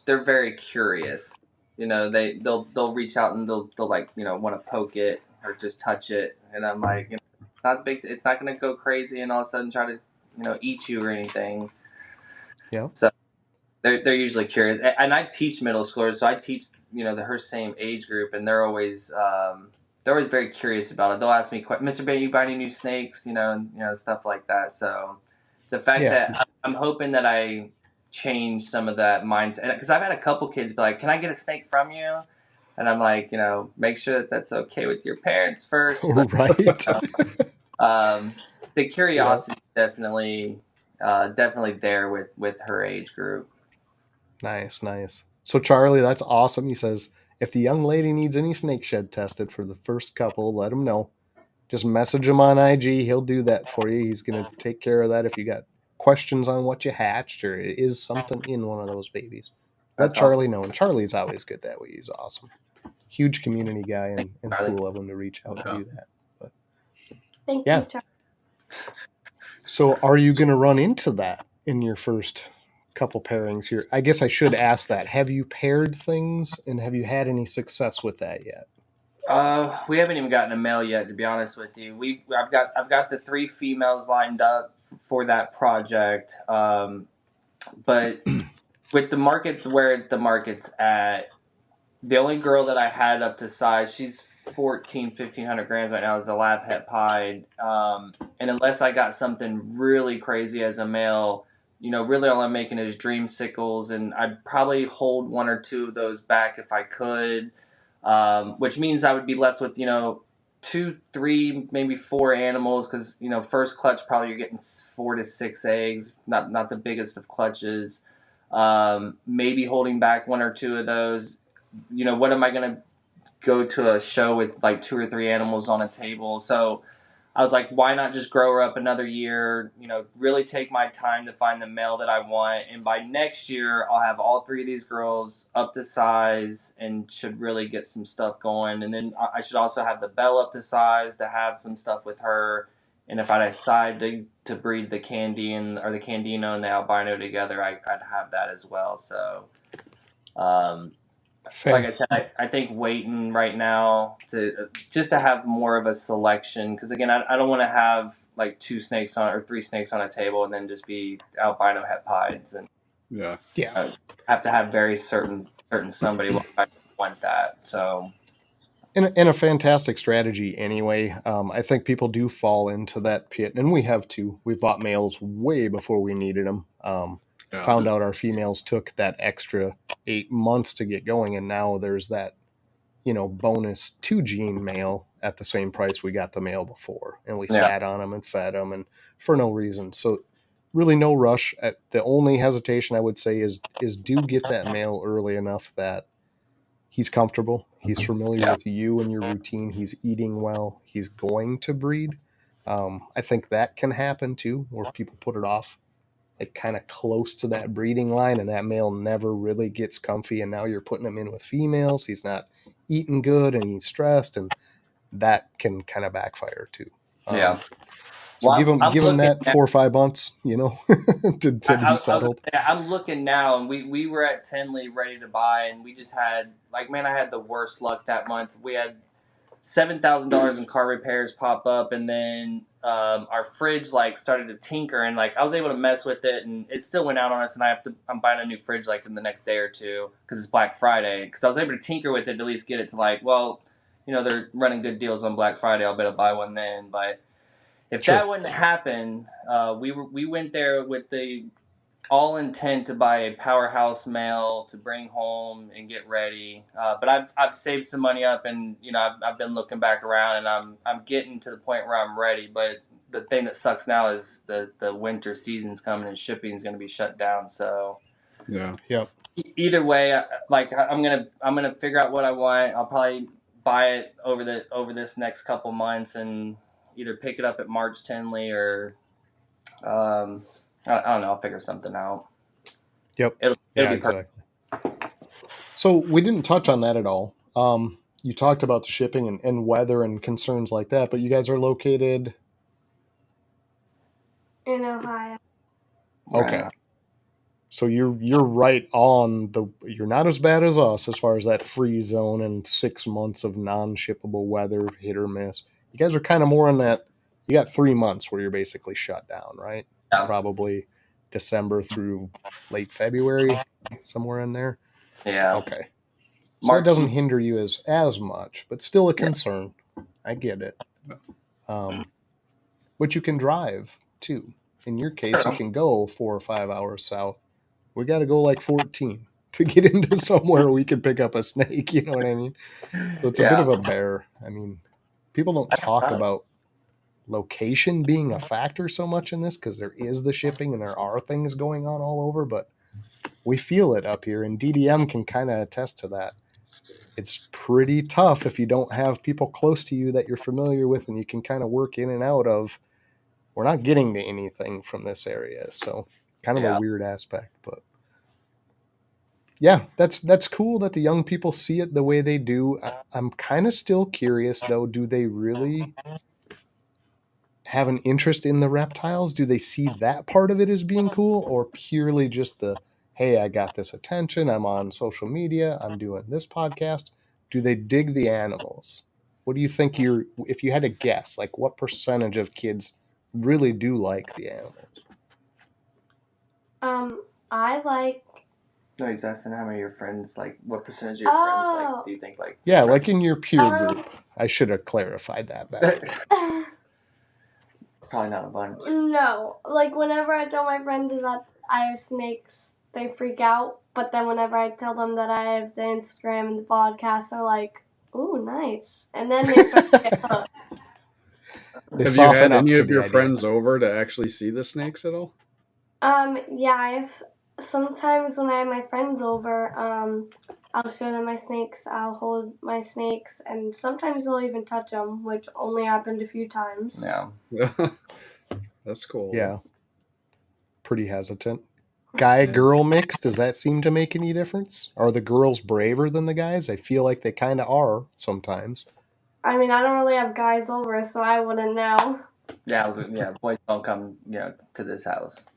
they're very curious. They'll reach out and they'll like, want to poke it or just touch it. And I'm like, it's not going to go crazy and all of a sudden try to, eat you or anything. Yeah. So they're usually curious. And I teach middle schoolers, so I teach, her same age group, and they're always very curious about it. They'll ask me, Mr. Bay, you buy any new snakes? And stuff like that. So the fact that I'm hoping that I change some of that mindset, because I've had a couple kids be like, "Can I get a snake from you?" And I'm like, make sure that that's okay with your parents first. But, Right. The curiosity definitely there with her age group. Nice. So Charlie, that's awesome. He says, if the young lady needs any snake shed tested for the first couple, let him know. Just message him on IG. He'll do that for you. He's going to take care of that if you got questions on what you hatched or is something in one of those babies. Let Charlie know. And Charlie's always good that way. He's awesome. Huge community guy and cool of him to reach out and do that. But, Thank you, Charlie. So are you going to run into that in your first couple pairings here? I guess I should ask that. Have you paired things and have you had any success with that yet? We haven't even gotten a male yet, to be honest with you. I've got the 3 females lined up for that project. But with the market where the market's at, the only girl that I had up to size, she's 1,500 grams right now, is the lab het pied. And unless I got something really crazy as a male, really all I'm making is dream sickles, and I'd probably hold 1 or 2 of those back if I could. Which means I would be left with, 2, 3, maybe 4 animals, because, first clutch probably you're getting 4 to 6 eggs, not the biggest of clutches. Maybe holding back 1 or 2 of those. What am I going to go to a show with like 2 or 3 animals on a table? So I was like, why not just grow her up another year, really take my time to find the male that I want. And by next year, I'll have all 3 of these girls up to size and should really get some stuff going. And then I should also have the Belle up to size to have some stuff with her. And if I decide to breed the Candian or the Candino and the Albino together, I'd have that as well. So, like I said, I think waiting right now to have more of a selection, because again, I don't want to have like 2 snakes or 3 snakes on a table and then just be albino het pieds, and have to have very certain somebody I want that. So, and a fantastic strategy anyway. I think people do fall into that pit, and we have too. We've bought males way before we needed them. Found out our females took that extra 8 months to get going, and now there's that, bonus 2 gene male at the same price we got the male before, and we sat on them and fed them, and for no reason. So really no rush. The only hesitation I would say is do get that male early enough that he's comfortable, he's familiar with you and your routine, he's eating well, he's going to breed. I think that can happen too, where people put it off like kind of close to that breeding line, and that male never really gets comfy, and now you're putting him in with females. He's not eating good and he's stressed, and that can kind of backfire too. So well, give him that 4 or 5 months, to be settled. I'm looking now, and we were at Tenley ready to buy, and we just had I had the worst luck that month. We had $7,000 in car repairs pop up, and then our fridge started to tinker, and I was able to mess with it, and it still went out on us, and I'm buying a new fridge in the next day or 2 because it's Black Friday, because I was able to tinker with it to at least get it to they're running good deals on Black Friday, I'll bet I'll buy one then. But if that wouldn't happen, we went there with the all intent to buy a powerhouse male to bring home and get ready. But I've saved some money up, and I've been looking back around, and I'm getting to the point where I'm ready. But the thing that sucks now is the winter season's coming and shipping is going to be shut down. So either way, I'm gonna figure out what I want. I'll probably buy it over this next couple months and either pick it up at March Tenley or I don't know. I'll figure something out. Yep. It'll be perfect. Exactly. So we didn't touch on that at all. You talked about the shipping and weather and concerns like that, but you guys are located in Ohio. Okay. Right. So you're right on you're not as bad as us as far as that freeze zone and 6 months of non-shippable weather, hit or miss. You guys are kind of more on that. You got 3 months where you're basically shut down, right? Probably December through late February, somewhere in there. Yeah. Okay. So it doesn't hinder you as much, but still a concern. I get it. But you can drive too. in your case, you can go 4 or 5 hours south. We got to go like 14 to get into somewhere we can pick up a snake. You know what I mean? So it's a bit of a bear. I mean, people don't talk about location being a factor so much in this because there is the shipping and there are things going on all over, but we feel it up here, and DDM can kind of attest to that. It's pretty tough if you don't have people close to you that you're familiar with and you can kind of work in and out of. We're not getting to anything from this area, so kind of a weird aspect, but yeah, that's cool that the young people see it the way they do. I'm kind of still curious though, do they really have an interest in the reptiles? Do they see that part of it as being cool, or purely just the, hey, I got this attention, I'm on social media, I'm doing this podcast? Do they dig the animals? What do you think if you had to guess, like what percentage of kids really do like the animals? I like... No, he's asking how many of your friends, like, what percentage of your friends, like, do you think, like... Yeah, like in your peer group. I should have clarified that better. Probably not a bunch. No. Like, whenever I tell my friends that I have snakes, they freak out. But then whenever I tell them that I have the Instagram and the podcast, they're like, ooh, nice. And then they start to get hooked. Have you had any of your friends over to actually see the snakes at all? Yeah, sometimes when I have my friends over, I'll show them my snakes, I'll hold my snakes, and sometimes they'll even touch them, which only happened a few times. Yeah. That's cool. Yeah. Pretty hesitant. Guy-girl mix, does that seem to make any difference? Are the girls braver than the guys? I feel like they kind of are sometimes. I mean, I don't really have guys over, so I wouldn't know. Yeah, boys don't come, to this house.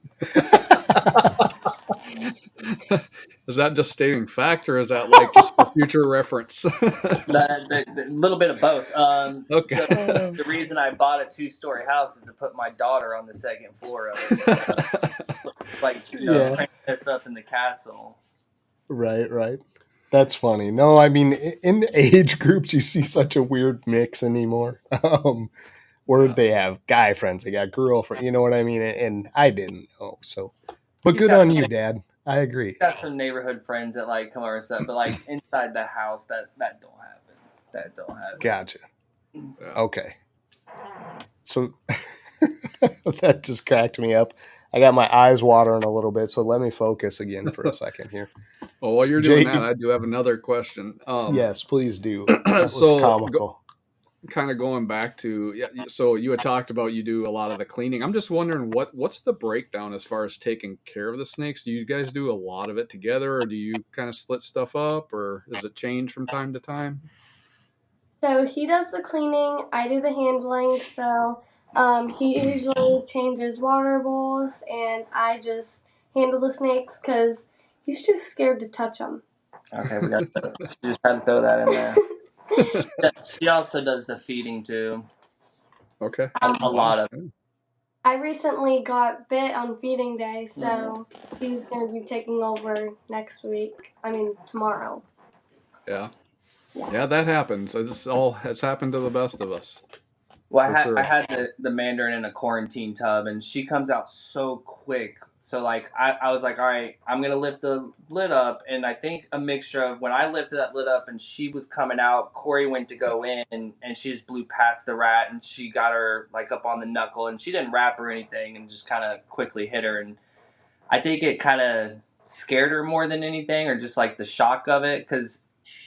Is that just stating fact, or is that like just for future reference? A little bit of both. Okay. So the reason I bought a 2-story house is to put my daughter on the second floor of it. Crank this up in the castle. Right. That's funny. No, I mean, in age groups, you see such a weird mix anymore. Where they have guy friends, they got girlfriend, you know what I mean? And I didn't know, so. But good on you, Dad. I agree. Got some neighborhood friends that like come over and stuff, but like inside the house, that don't happen. That don't happen. Gotcha. Okay. So that just cracked me up. I got my eyes watering a little bit, so let me focus again for a second here. Well, while you're doing that, I do have another question. Yes, please do. That was comical. Kind of going back to, so you had talked about you do a lot of the cleaning. I'm just wondering what's the breakdown as far as taking care of the snakes? Do you guys do a lot of it together, or do you kind of split stuff up, or does it change from time to time? So he does the cleaning, I do the handling. So he usually changes water bowls, and I just handle the snakes because he's too scared to touch them. Okay, she just had to throw that in there. She also does the feeding too. Okay. A lot of it. I recently got bit on feeding day, so he's going to be taking over tomorrow. Yeah, that happens. It's happened to the best of us. Well, I had the Mandarin in a quarantine tub, and she comes out so quick. So, like, I was like, all right, I'm going to lift the lid up. And I think a mixture of when I lifted that lid up and she was coming out, Corey went to go in, and she just blew past the rat, and she got her, like, up on the knuckle. And she didn't wrap or anything and just kind of quickly hit her. And I think it kind of scared her more than anything, or just, like, the shock of it. Because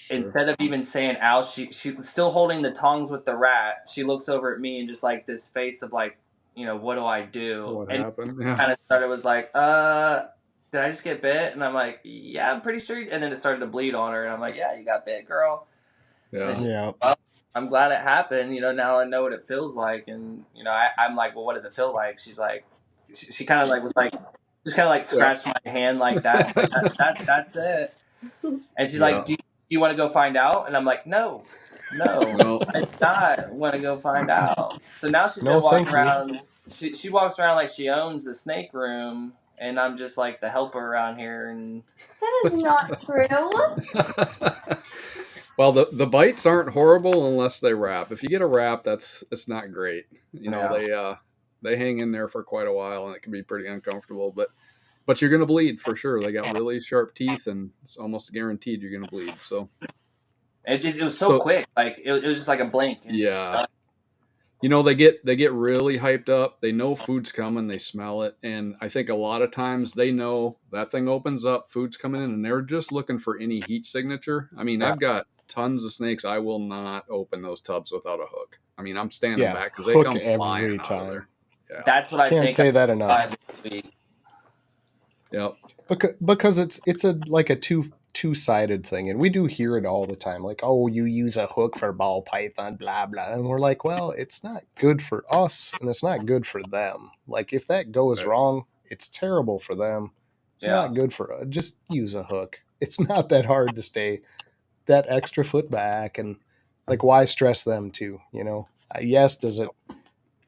instead of even saying, ow, she was still holding the tongs with the rat. She looks over at me and just, like, this face of, like, what do I do? What happened? Yeah. Kind of started was like, did I just get bit? And I'm like, yeah, I'm pretty sure. And then it started to bleed on her, and I'm like, yeah, you got bit, girl. Yeah. Well, I'm glad it happened. Now I know what it feels like, and I'm like, well, what does it feel like? She's like, she kind of like was like, just kind of like scratched my hand like that. Like, that's it. And she's like, do you want to go find out? And I'm like, no. I did not want to go find out. So now she's been walking around. She walks around like she owns the snake room, and I'm just like the helper around here. And that is not true. Well, the bites aren't horrible unless they wrap. If you get a wrap, it's not great. they hang in there for quite a while, and it can be pretty uncomfortable. But you're gonna bleed for sure. They got really sharp teeth, and it's almost guaranteed you're gonna bleed. So it was so quick. Like it was just like a blink. Yeah. You know, they get really hyped up. They know food's coming. They smell it. And I think a lot of times they know that thing opens up, food's coming in, and they're just looking for any heat signature. I mean, I've got tons of snakes. I will not open those tubs without a hook. I mean, I'm standing back because they come flying out of there. Yeah. That's what I can't say that enough. Yep. Because it's like a two-sided thing, and we do hear it all the time, like, oh, you use a hook for ball python, blah blah, and we're like, well, it's not good for us and it's not good for them. Like, if that goes wrong, it's terrible for them. It's not good for us. Just use a hook. It's not that hard to stay that extra foot back, and like, why stress them too, you know? Yes, does it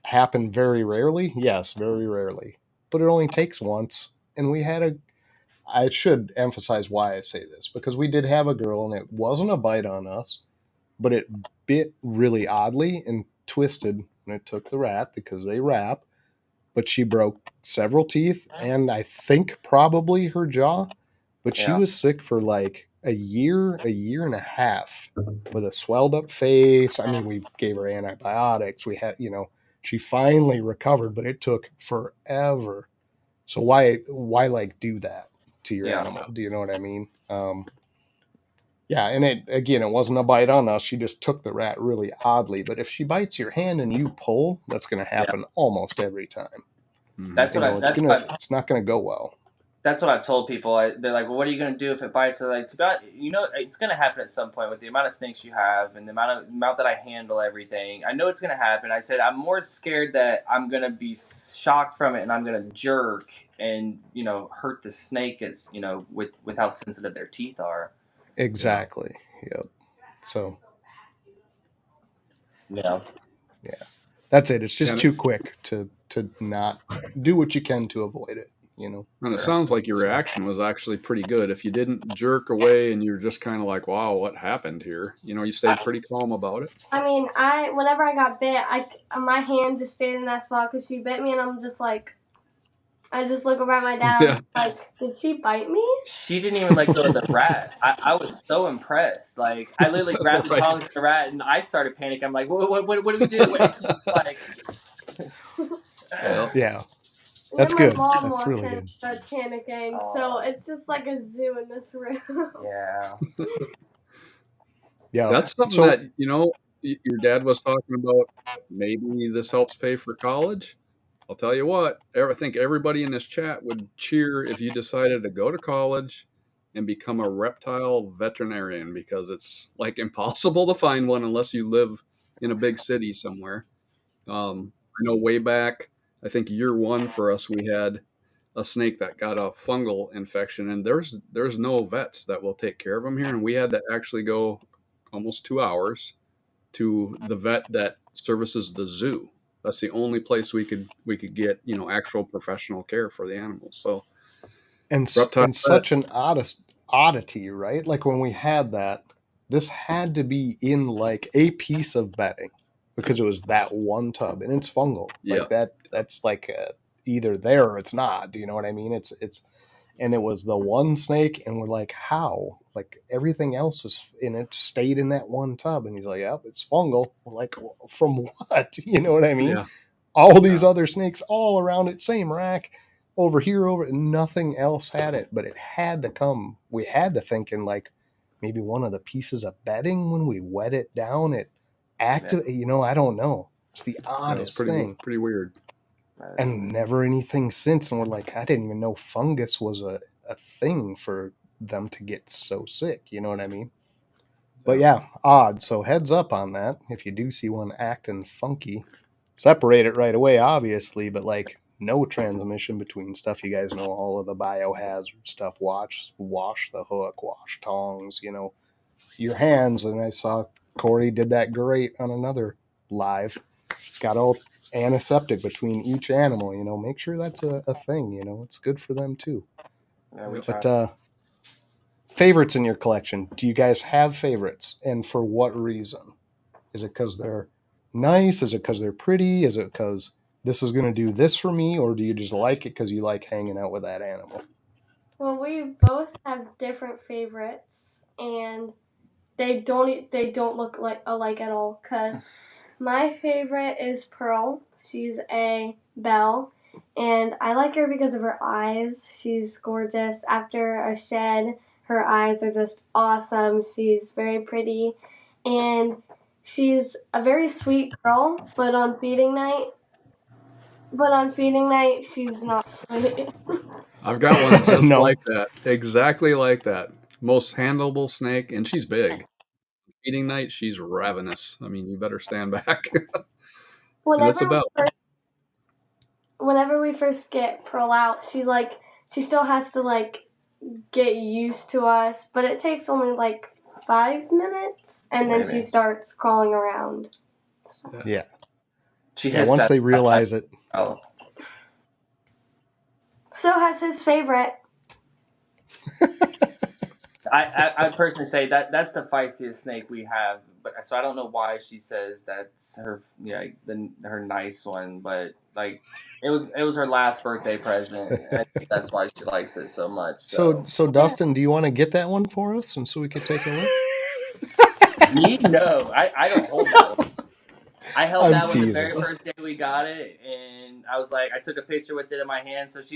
happen very rarely? Yes, very rarely, but it only takes once. And we had I should emphasize why I say this, because we did have a girl, and it wasn't a bite on us, but it bit really oddly and twisted when it took the rat, because they wrap, but she broke several teeth and I think probably her jaw, but she was sick for like a year and a half with a swelled up face. I mean, we gave her antibiotics. We had, she finally recovered, but it took forever. So why like do that to your animal? Do you know what I mean? And it wasn't a bite on us. She just took the rat really oddly. But if she bites your hand and you pull, that's going to happen almost every time. That's it's not going to go well. That's what I've told people. They're like, well, what are you going to do if it bites? They're like, it's going to happen at some point with the amount of snakes you have and the amount that I handle everything. I know it's going to happen. I said, I'm more scared that I'm going to be shocked from it and I'm going to jerk and, hurt the snake. It's, with how sensitive their teeth are. Exactly. Yep. So. Yeah. That's it. It's just too quick to not do what you can to avoid it. And it sounds like your reaction was actually pretty good. If you didn't jerk away and you're just kind of like, wow, what happened here? You stayed pretty calm about it. I mean, whenever I got bit, my hand just stayed in that spot because she bit me, and I'm just like, I just look over at my dad, like, did she bite me? She didn't even let go of the rat. I was so impressed. Like, I literally grabbed the tongs of the rat, and I started panicking. I'm like, what do we do? And it's just like... Yeah. That's good. That's really good. Starts panicking, so it's just like a zoo in this room. Yeah. Yeah. That's something that, your dad was talking about. Maybe this helps pay for college. I'll tell you what, I think everybody in this chat would cheer if you decided to go to college and become a reptile veterinarian, because it's like impossible to find one unless you live in a big city somewhere. I know way back, I think year one for us, we had a snake that got a fungal infection, and there's no vets that will take care of them here. And we had to actually go almost 2 hours to the vet that services the zoo. That's the only place we could get, actual professional care for the animals. So, and such an oddity, right? Like when we had that, this had to be in like a piece of bedding, because it was that one tub, and it's fungal. Like that's like either there or it's not. Do you know what I mean? It's and it was the one snake, and we're like, how? Like everything else is in it, stayed in that one tub, and he's like, yep, it's fungal. We're like, from what? You know what I mean? Yeah. All these other snakes all around it, same rack, over here, nothing else had it, but it had to come. We had to think in like maybe one of the pieces of bedding when we wet it down, it active, I don't know. It's the oddest thing. Pretty weird. And never anything since. And we're like, I didn't even know fungus was a thing for them to get so sick. You know what I mean? But yeah, odd. So heads up on that. If you do see one acting funky, separate it right away, obviously. But like no transmission between stuff. You guys know all of the biohazard stuff. Wash the hook, wash tongs, your hands. And I saw Corey did that great on another live. Got all antiseptic between each animal, make sure that's a thing, it's good for them too. Yeah, but favorites in your collection, do you guys have favorites, and for what reason? Is it because they're nice? Is it because they're pretty? Is it because this is going to do this for me, or do you just like it because you like hanging out with that animal? Well, we both have different favorites, and they don't look alike at all. Cause my favorite is Pearl. She's a belle, and I like her because of her eyes. She's gorgeous. After a shed, her eyes are just awesome. She's very pretty, and she's a very sweet girl. But on feeding night, she's not sweet. I've got one just No. like that. Exactly like that. Most handleable snake, and she's big. Feeding night, she's ravenous. I mean, you better stand back. And it's about Whenever we first get Pearl out, she still has to get used to us, but it takes only 5 minutes, and then she starts crawling around. Yeah. She once they realize it. Oh. So has his favorite. I personally say that's the feistiest snake we have, but so I don't know why she says that's her her nice one, but it was her last birthday present. I think that's why she likes it so much. So Dustin, do you want to get that one for us, and so we could take a look? I don't hold that one. I held that one the very first day we got it, and I was like, I took a picture with it in my hand. So she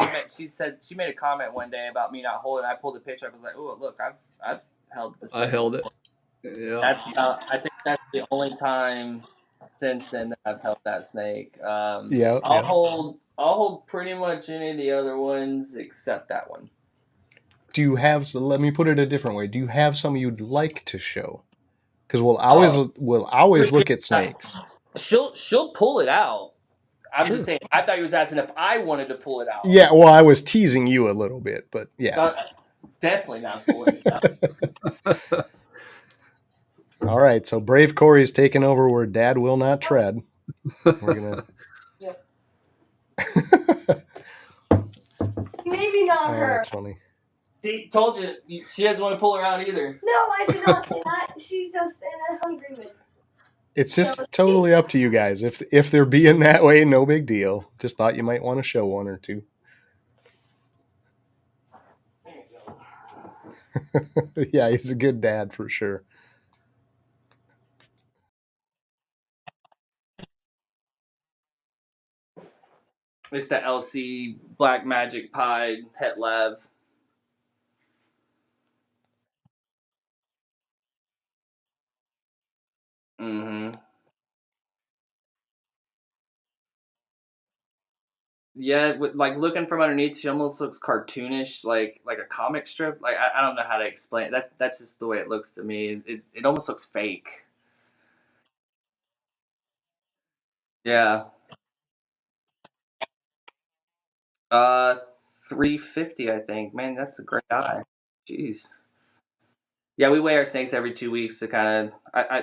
made a comment one day about me not holding it. I pulled the picture up. I was like, oh look, I've held this. I held it. Yeah. I think that's the only time since then that I've held that snake. I'll hold pretty much any of the other ones except that one. Do you have? So let me put it a different way. Do you have some you'd like to show? Because we'll always look at snakes. She'll pull it out. I'm just saying. I thought he was asking if I wanted to pull it out. Yeah, well, I was teasing you a little bit, but yeah, definitely not pulling it out. All right, so Brave Corey's taking over where Dad will not tread. We're gonna. Yeah. Maybe not her. That's funny. See, told you she doesn't want to pull her out either. No, I did not say that. She's just in a hungry mood. It's just totally up to you guys. If they're being that way, no big deal. Just thought you might want to show one or two. Yeah, he's a good dad for sure. It's the LC Black Magic Pied Het Lev. Mm-hmm. Yeah, looking from underneath, she almost looks cartoonish, like a comic strip. I don't know how to explain it. That's just the way it looks to me. It almost looks fake. Yeah. 350, I think. Man, that's a great eye. Jeez. Yeah, we weigh our snakes every 2 weeks to kind of.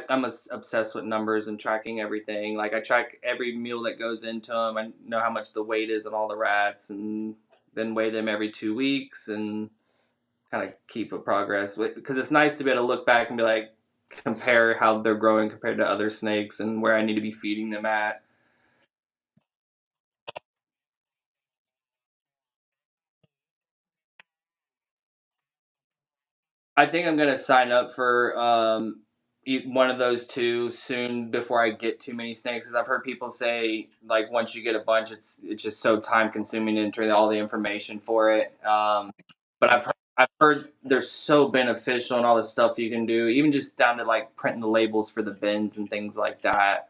I'm obsessed with numbers and tracking everything. I track every meal that goes into them. I know how much the weight is on all the rats, and then weigh them every 2 weeks and kind of keep a progress. Because it's nice to be able to look back and be like, compare how they're growing compared to other snakes and where I need to be feeding them at. I think I'm gonna sign up for one of those two soon before I get too many snakes. Because I've heard people say once you get a bunch, it's just so time consuming to enter all the information for it. But I've heard they're so beneficial and all the stuff you can do, even just down to printing the labels for the bins and things like that.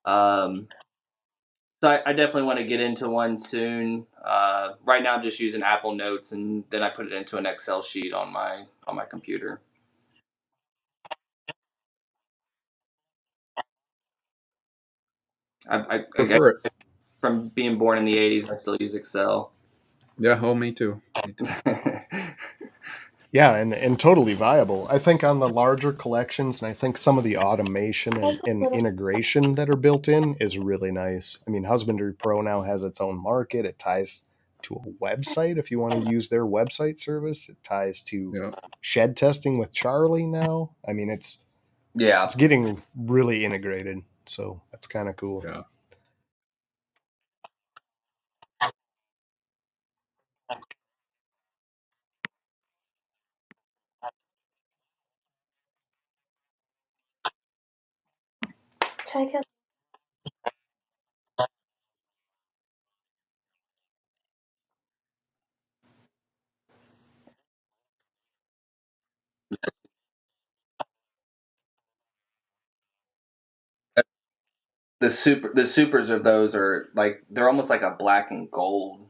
So I definitely want to get into one soon. Right now, I'm just using Apple Notes, and then I put it into an Excel sheet on my computer. I prefer it. From being born in the 80s, I still use Excel. Yeah, me too. Yeah, and totally viable. I think on the larger collections, and I think some of the automation and integration that are built in is really nice. I mean, Husbandry Pro now has its own market. It ties to a website if you want to use their website service. It ties to shed testing with Charlie now. I mean, it's getting really integrated. So that's kind of cool. Yeah. Can I kiss? The supers of those are like they're almost like a black and gold.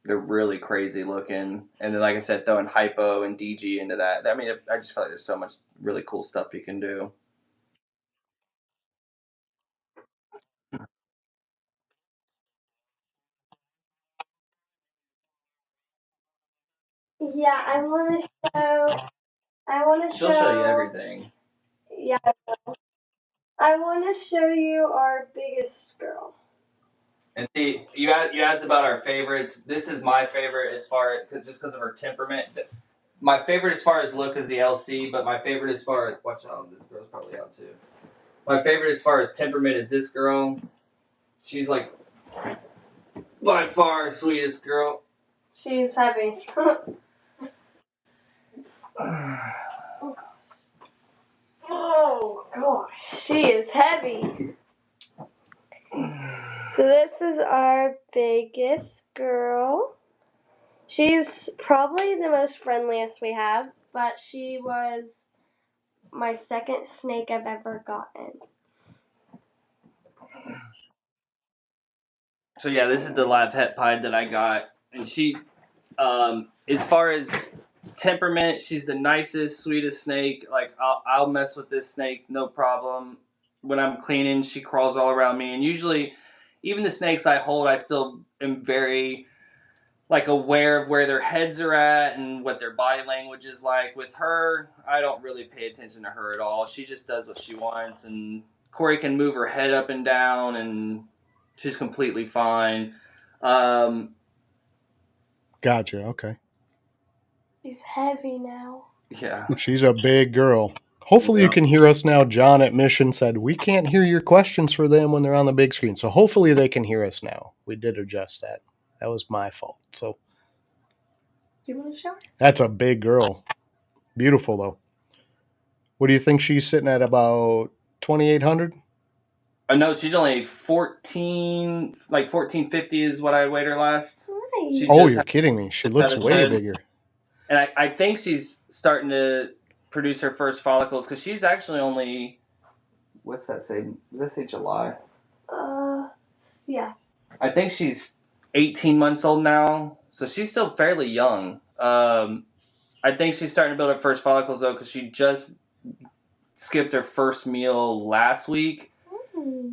They're really crazy looking, and then like I said, throwing hypo and DG into that. I mean, I just feel like there's so much really cool stuff you can do. Yeah, I want to show. I want to She'll show you everything. Yeah, I want to show you our biggest girl. And see, you asked about our favorites. This is my favorite as far as just because of her temperament. My favorite as far as look is the LC, but my favorite as far as watch out, this girl's probably out too. My favorite as far as temperament is this girl. She's like by far sweetest girl. She's heavy. Oh gosh, she is heavy. So this is our biggest girl. She's probably the most friendliest we have, but she was my second snake I've ever gotten. So yeah, this is the live het pied that I got, and she, as far as temperament, she's the nicest, sweetest snake. Like I'll mess with this snake, no problem. When I'm cleaning, she crawls all around me, and usually, even the snakes I hold, I still am very like aware of where their heads are at and what their body language is like. With her, I don't really pay attention to her at all. She just does what she wants, and Corey can move her head up and down, and she's completely fine. Gotcha. Okay. She's heavy now. Yeah. She's a big girl. Hopefully you can hear us now. John at Mission said we can't hear your questions for them when they're on the big screen. So hopefully they can hear us now. We did adjust that. That was my fault. So Do you want to show her? that's a big girl. Beautiful though. What do you think she's sitting at, about 2,800? No, she's only 14, like 1450 is what I weighed her last. Nice. Oh, you're kidding me. She looks way bigger. And I think she's starting to produce her first follicles because she's actually only, what's that say? Does that say July? Yeah. I think she's 18 months old now, so she's still fairly young. I think she's starting to build her first follicles though because she just skipped her first meal last week,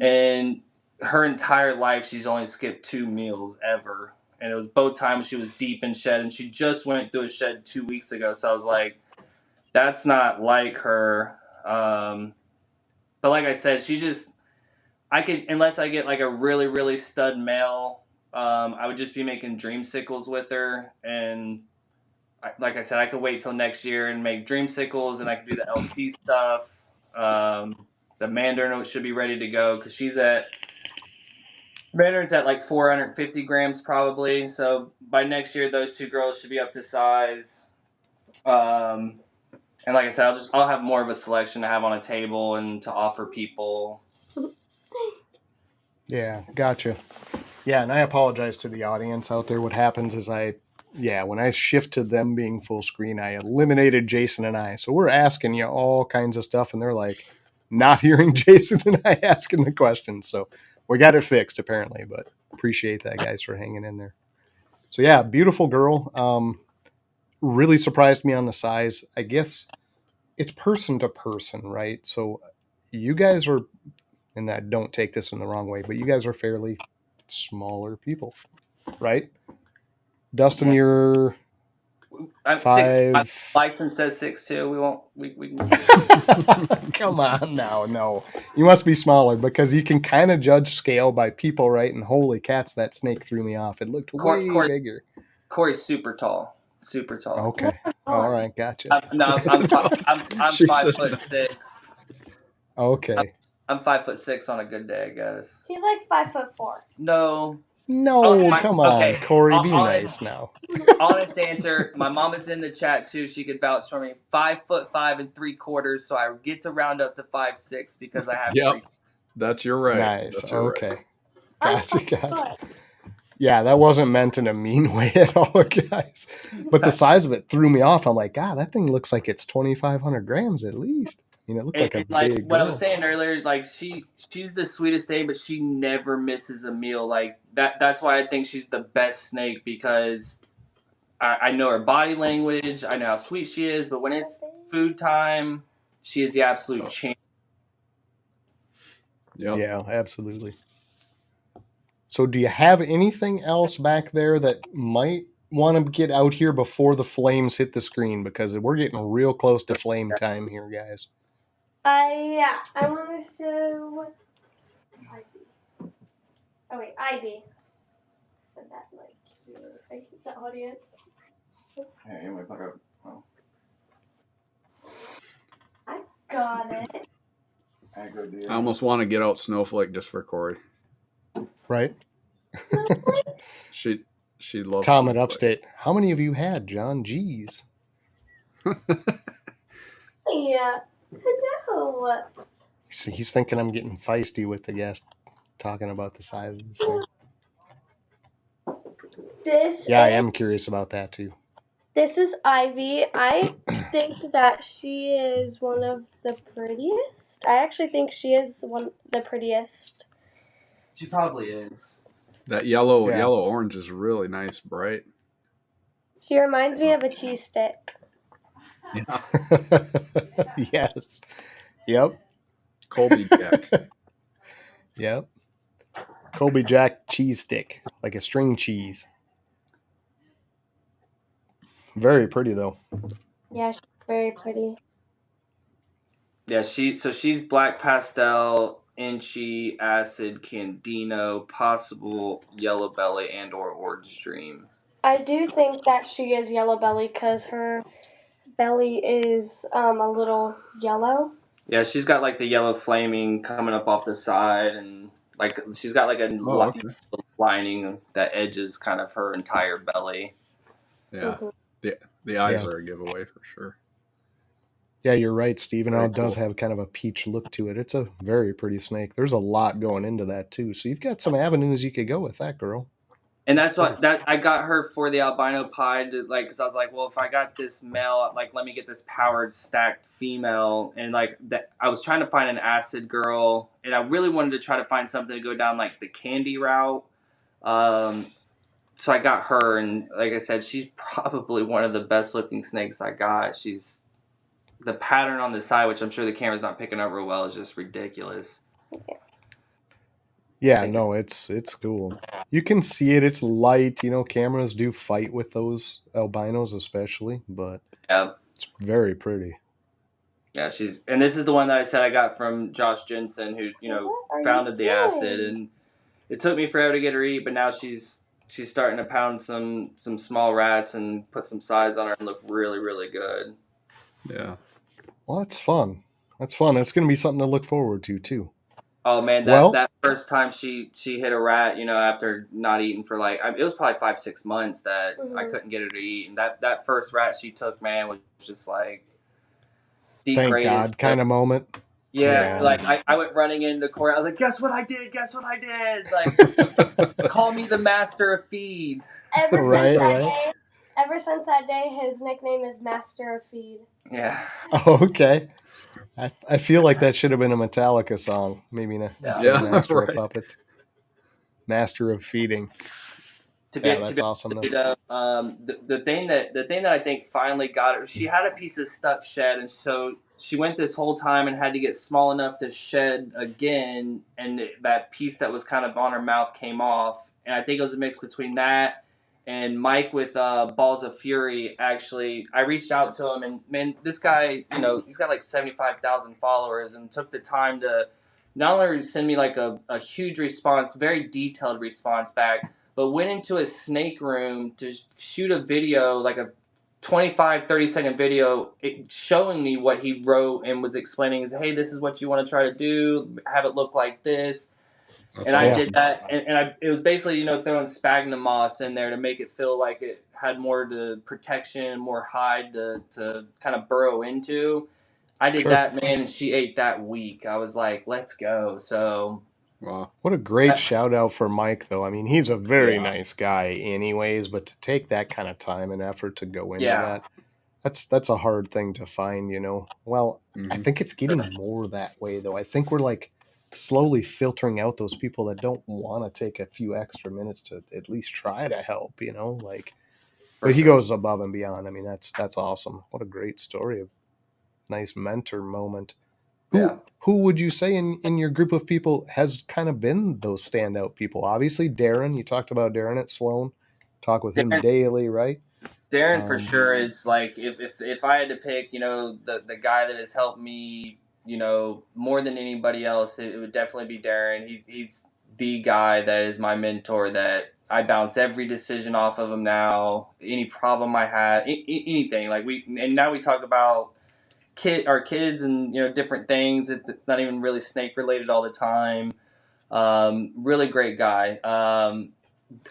and her entire life she's only skipped 2 meals ever. And it was both times she was deep in shed, and she just went through a shed 2 weeks ago. So I was like, that's not like her. But like I said, she just, I could, unless I get like a really, really stud male, I would just be making dreamsicles with her. And like I said, I could wait till next year and make dreamsicles, and I could do the LC stuff. The Mandarin should be ready to go because Mandarin's at like 450 grams probably. So by next year, those 2 girls should be up to size. And like I said, I'll have more of a selection to have on a table and to offer people. Yeah, gotcha. Yeah, and I apologize to the audience out there. What happens is when I shift to them being full screen, I eliminated Jason and I. So we're asking you all kinds of stuff, and they're like not hearing Jason and I asking the questions. So we got it fixed apparently, but appreciate that, guys, for hanging in there. So yeah, beautiful girl. Really surprised me on the size. I guess it's person to person, right? So you guys are, and I don't take this in the wrong way, but you guys are fairly smaller people, right? Dustin, you're I'm 5. My license says 6'2". We can. Come on now, no. You must be smaller because you can kind of judge scale by people, right? And holy cats, that snake threw me off. It looked way bigger. Corey's super tall. Super tall. Okay. All right, gotcha. I'm 5'6". Okay. I'm 5'6" on a good day, I guess. He's like 5'4". No, No, my, come on, okay. Corey, be Honest, nice now. honest answer. My mom is in the chat too. She could vouch for me. 5'5" 3/4, so I get to round up to 5'6" because I have Yep. 3. That's your right. Nice. That's your Okay. right. Gotcha. Yeah, that wasn't meant in a mean way at all, guys. But the size of it threw me off. I'm like, God, that thing looks like it's 2,500 grams at least. It looked like a like big what girl. I was saying earlier, like she's the sweetest thing, but she never misses a meal. Like that's why I think she's the best snake, because I know her body language, I know how sweet she is, but when it's food time, she is the absolute champ. Yep. Yeah, absolutely. So do you have anything else back there that might want to get out here before the flames hit the screen? Because we're getting real close to flame time here, guys. I want to show Ivy. Oh wait, Ivy. I said that like I hate the audience. Hey, anyway, fuck up. Oh. I got it. I almost want to get out Snowflake just for Corey. Right? She loves Tom at Snowflake. Upstate. How many of you had, John? Jeez. Yeah. No. He's thinking I'm getting feisty with the guest talking about the size of the snake. I am curious about that too. This is Ivy. I think that she is one of the prettiest. I actually think she is the prettiest. She probably is. That yellow orange is really nice, bright. She reminds me of a cheese stick. Yeah. Yes. Yep. Colby Jack. Yep. Colby Jack cheese stick, like a string cheese. Very pretty though. Yeah, she's very pretty. Yeah, she's black pastel, inchy, acid, candino, possible yellow belly, and or orange dream. I do think that she is yellow belly because her belly is a little yellow. Yeah, she's got like the yellow flaming coming up off the side, and like she's got like a lining that edges kind of her entire belly. Yeah, the eyes are a giveaway for sure. Yeah, you're right, Stephen. It does have kind of a peach look to it. It's a very pretty snake. There's a lot going into that too. So you've got some avenues you could go with that girl. And that's what I got her for the albino pied, because I was like, well, if I got this male, like, let me get this powered stacked female, and like that, I was trying to find an acid girl, and I really wanted to try to find something to go down like the candy route. So I got her, and like I said, she's probably one of the best looking snakes I got. She's the pattern on the side, which I'm sure the camera's not picking up real well, is just ridiculous. Yeah, no, it's cool. You can see it. It's light. Cameras do fight with those albinos especially, but it's very pretty. Yeah, and this is the one that I said I got from Josh Jensen, who, founded the acid, and it took me forever to get her to eat, but now she's starting to pound some small rats and put some size on her and look really, really good. Yeah. Well, that's fun. That's fun. It's going to be something to look forward to too. Oh man, that first time she hit a rat, after not eating for it was probably 5-6 months that I couldn't get her to eat, and that first rat she took, man, was just like the thank greatest God kind of moment. Yeah, like I went running into court. I was like, guess what I did? Like, call me the master of feed. Ever since that day, his nickname is Master of Feed. Yeah. Oh, okay. I feel like that should have been a Metallica song. Maybe Master of Puppets. Master of Feeding. That's awesome. The thing that I think finally got her, she had a piece of stuck shed, and so she went this whole time and had to get small enough to shed again, and that piece that was kind of on her mouth came off, and I think it was a mix between that and Mike with Balls of Fury. Actually, I reached out to him, and man, this guy, he's got like 75,000 followers, and took the time to not only send me like a huge response, very detailed response back, but went into a snake room to shoot a video, like a 25-30 second video, showing me what he wrote and was explaining is, hey, this is what you want to try to do, have it look like this. And I did that, and it was basically, throwing sphagnum moss in there to make it feel like it had more to protection, more hide to kind of burrow into. I did that, man, and she ate that week. I was like, let's go. So, wow. What a great shout out for Mike, though. I mean, he's a very nice guy anyways, but to take that kind of time and effort to go into that, that's a hard thing to find, Well, I think it's getting more that way, though. I think we're like slowly filtering out those people that don't want to take a few extra minutes to at least try to help, but he goes above and beyond. I mean, that's awesome. What a great story of nice mentor moment. Who would you say in your group of people has kind of been those standout people? Obviously, Darren. You talked about Darren at Sloan. Talk with him daily, right? Darren for sure is like, if I had to pick, the guy that has helped me, more than anybody else, it would definitely be Darren. He's the guy that is my mentor, that I bounce every decision off of him now. Any problem I have, anything, and now we talk about our kids and different things. It's not even really snake related all the time. Really great guy.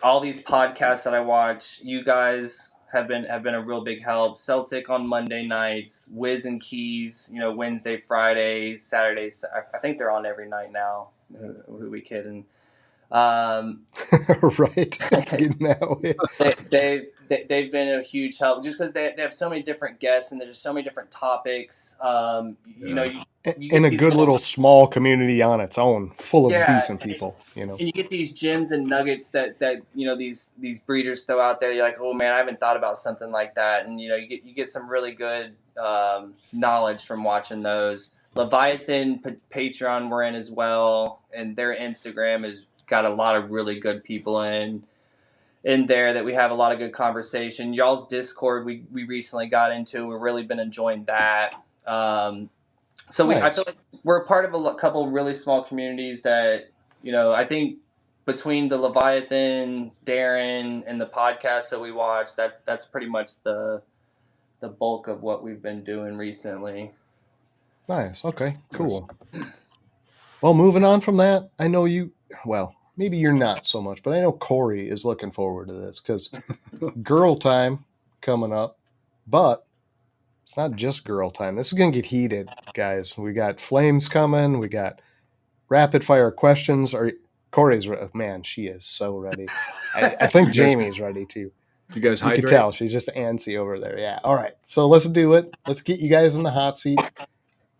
All these podcasts that I watch, you guys have been a real big help. Celtic on Monday nights, Wiz and Keys, Wednesday, Friday, Saturday. I think they're on every night now. Who we kidding? Right. It's getting that way. They've been a huge help, just because they have so many different guests and there's just so many different topics. In a good little small community on its own, full of decent people. And you get these gems and nuggets that these breeders throw out there. You're like, oh man, I haven't thought about something like that. And you get some really good knowledge from watching those. Leviathan Patreon we're in as well, and their Instagram has got a lot of really good people in there that we have a lot of good conversation. Y'all's Discord we recently got into. We've really been enjoying that. So I feel like we're a part of a couple of really small communities that, I think between the Leviathan, Darren, and the podcast that we watch, that's pretty much the bulk of what we've been doing recently. Nice. Okay, cool. Well, moving on from that, I know maybe you're not so much, but I know Corey is looking forward to this because girl time coming up, but it's not just girl time. This is going to get heated, guys. We got flames coming. We got rapid fire questions. Corey's man, she is so ready. I think Jamie's ready too. You guys hydrate? You can tell she's just antsy over there. Yeah. All right. So let's do it. Let's get you guys in the hot seat.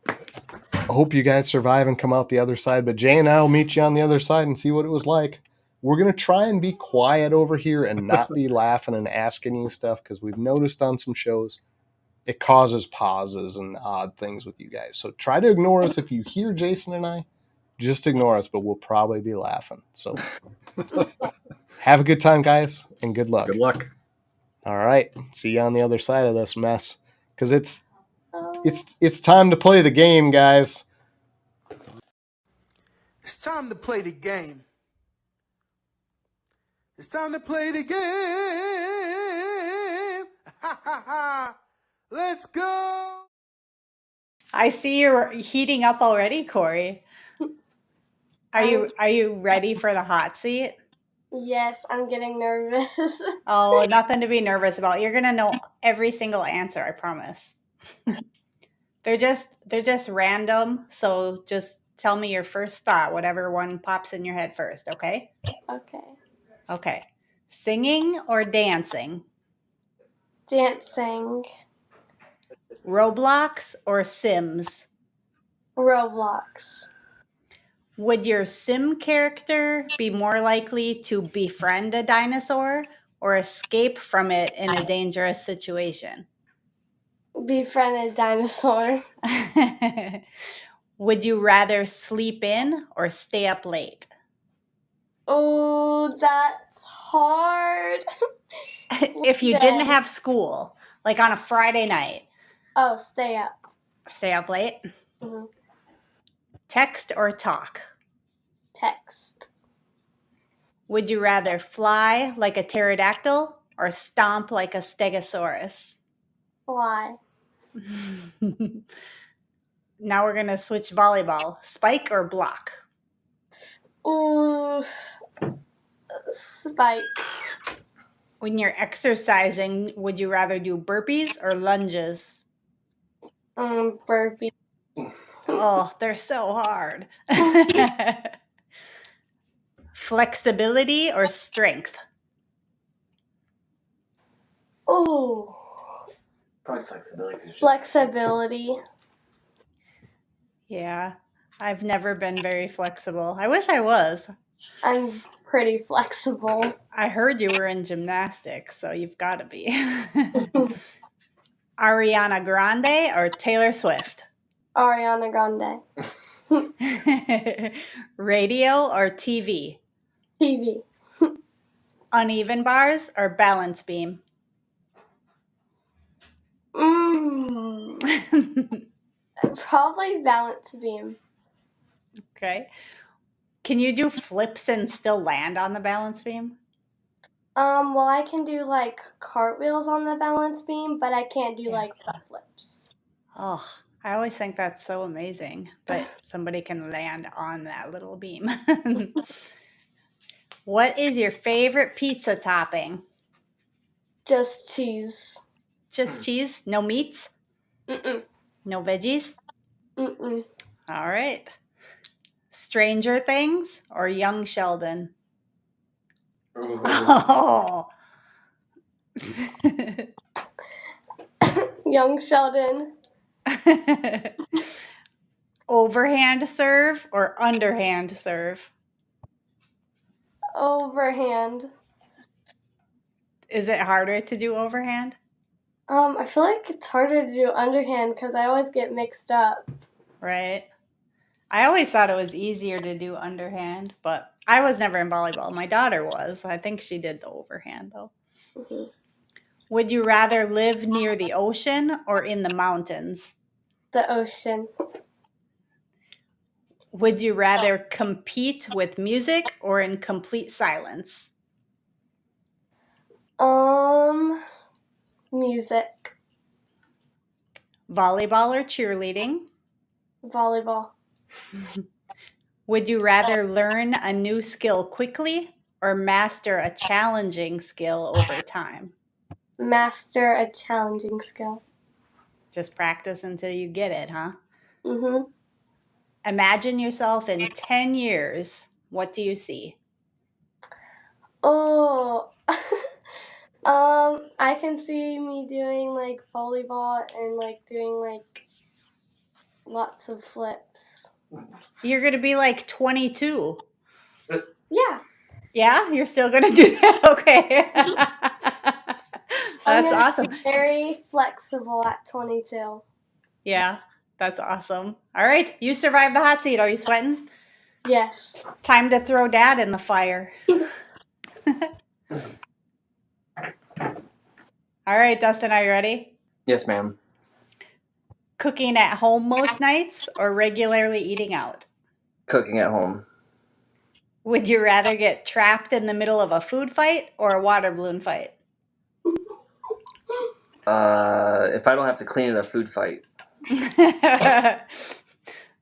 I hope you guys survive and come out the other side. But Jay and I will meet you on the other side and see what it was like. We're going to try and be quiet over here and not be laughing and asking you stuff, because we've noticed on some shows it causes pauses and odd things with you guys. So try to ignore us. If you hear Jason and I, just ignore us, but we'll probably be laughing. So have a good time, guys, and good luck. Good luck. All right. See you on the other side of this mess, because it's time to play the game, guys. It's time to play the game. It's time to play the game. Ha ha ha. Let's go. I see you're heating up already, Corey. Are you ready for the hot seat? Yes, I'm getting nervous. Oh, nothing to be nervous about. You're gonna know every single answer, I promise. They're just random, so just tell me your first thought, whatever one pops in your head first, okay? Okay. Singing or dancing? Dancing. Roblox or Sims? Roblox. Would your Sim character be more likely to befriend a dinosaur or escape from it in a dangerous situation? Befriend a dinosaur. Would you rather sleep in or stay up late? Oh, that's hard. If you didn't have school, like on a Friday night. Oh, stay up. Stay up late? Mm-hmm. Text or talk? Text. Would you rather fly like a pterodactyl or stomp like a stegosaurus? Fly. Now we're going to switch volleyball. Spike or block? Ooh, spike. When you're exercising, would you rather do burpees or lunges? Burpee. Oh, they're so hard. Flexibility or strength? Ooh, Probably flexibility. flexibility. Yeah, I've never been very flexible. I wish I was. I'm pretty flexible. I heard you were in gymnastics, so you've got to be. Ariana Grande or Taylor Swift? Ariana Grande. Radio or TV? TV. Uneven bars or balance beam? Probably balance beam. Okay. Can you do flips and still land on the balance beam? Well, I can do like cartwheels on the balance beam, but I can't do like front flips. Oh, I always think that's so amazing that somebody can land on that little beam. What is your favorite pizza topping? Just cheese. Just cheese? No meats? Mm-mm. No veggies? Mm-mm. All right. Stranger Things or Young Sheldon? Oh. Young Sheldon. Overhand serve or underhand serve? Overhand. Is it harder to do overhand? I feel like it's harder to do underhand because I always get mixed up. Right. I always thought it was easier to do underhand, but I was never in volleyball. My daughter was. I think she did the overhand, though. Mm-hmm. Would you rather live near the ocean or in the mountains? The ocean. Would you rather compete with music or in complete silence? Music. Volleyball or cheerleading? Volleyball. Would you rather learn a new skill quickly or master a challenging skill over time? Master a challenging skill. Just practice until you get it, huh? Mm-hmm. Imagine yourself in 10 years. What do you see? Oh, I can see me doing like volleyball and like doing like lots of flips. You're going to be like 22. Yeah. Yeah? You're still going to do that? Okay. I'm That's gonna awesome. be very flexible at 22. Yeah, that's awesome. All right. You survived the hot seat. Are you sweating? Yes. Time to throw Dad in the fire. All right, Dustin, are you ready? Yes, ma'am. Cooking at home most nights or regularly eating out? Cooking at home. Would you rather get trapped in the middle of a food fight or a water balloon fight? If I don't have to clean it, a food fight.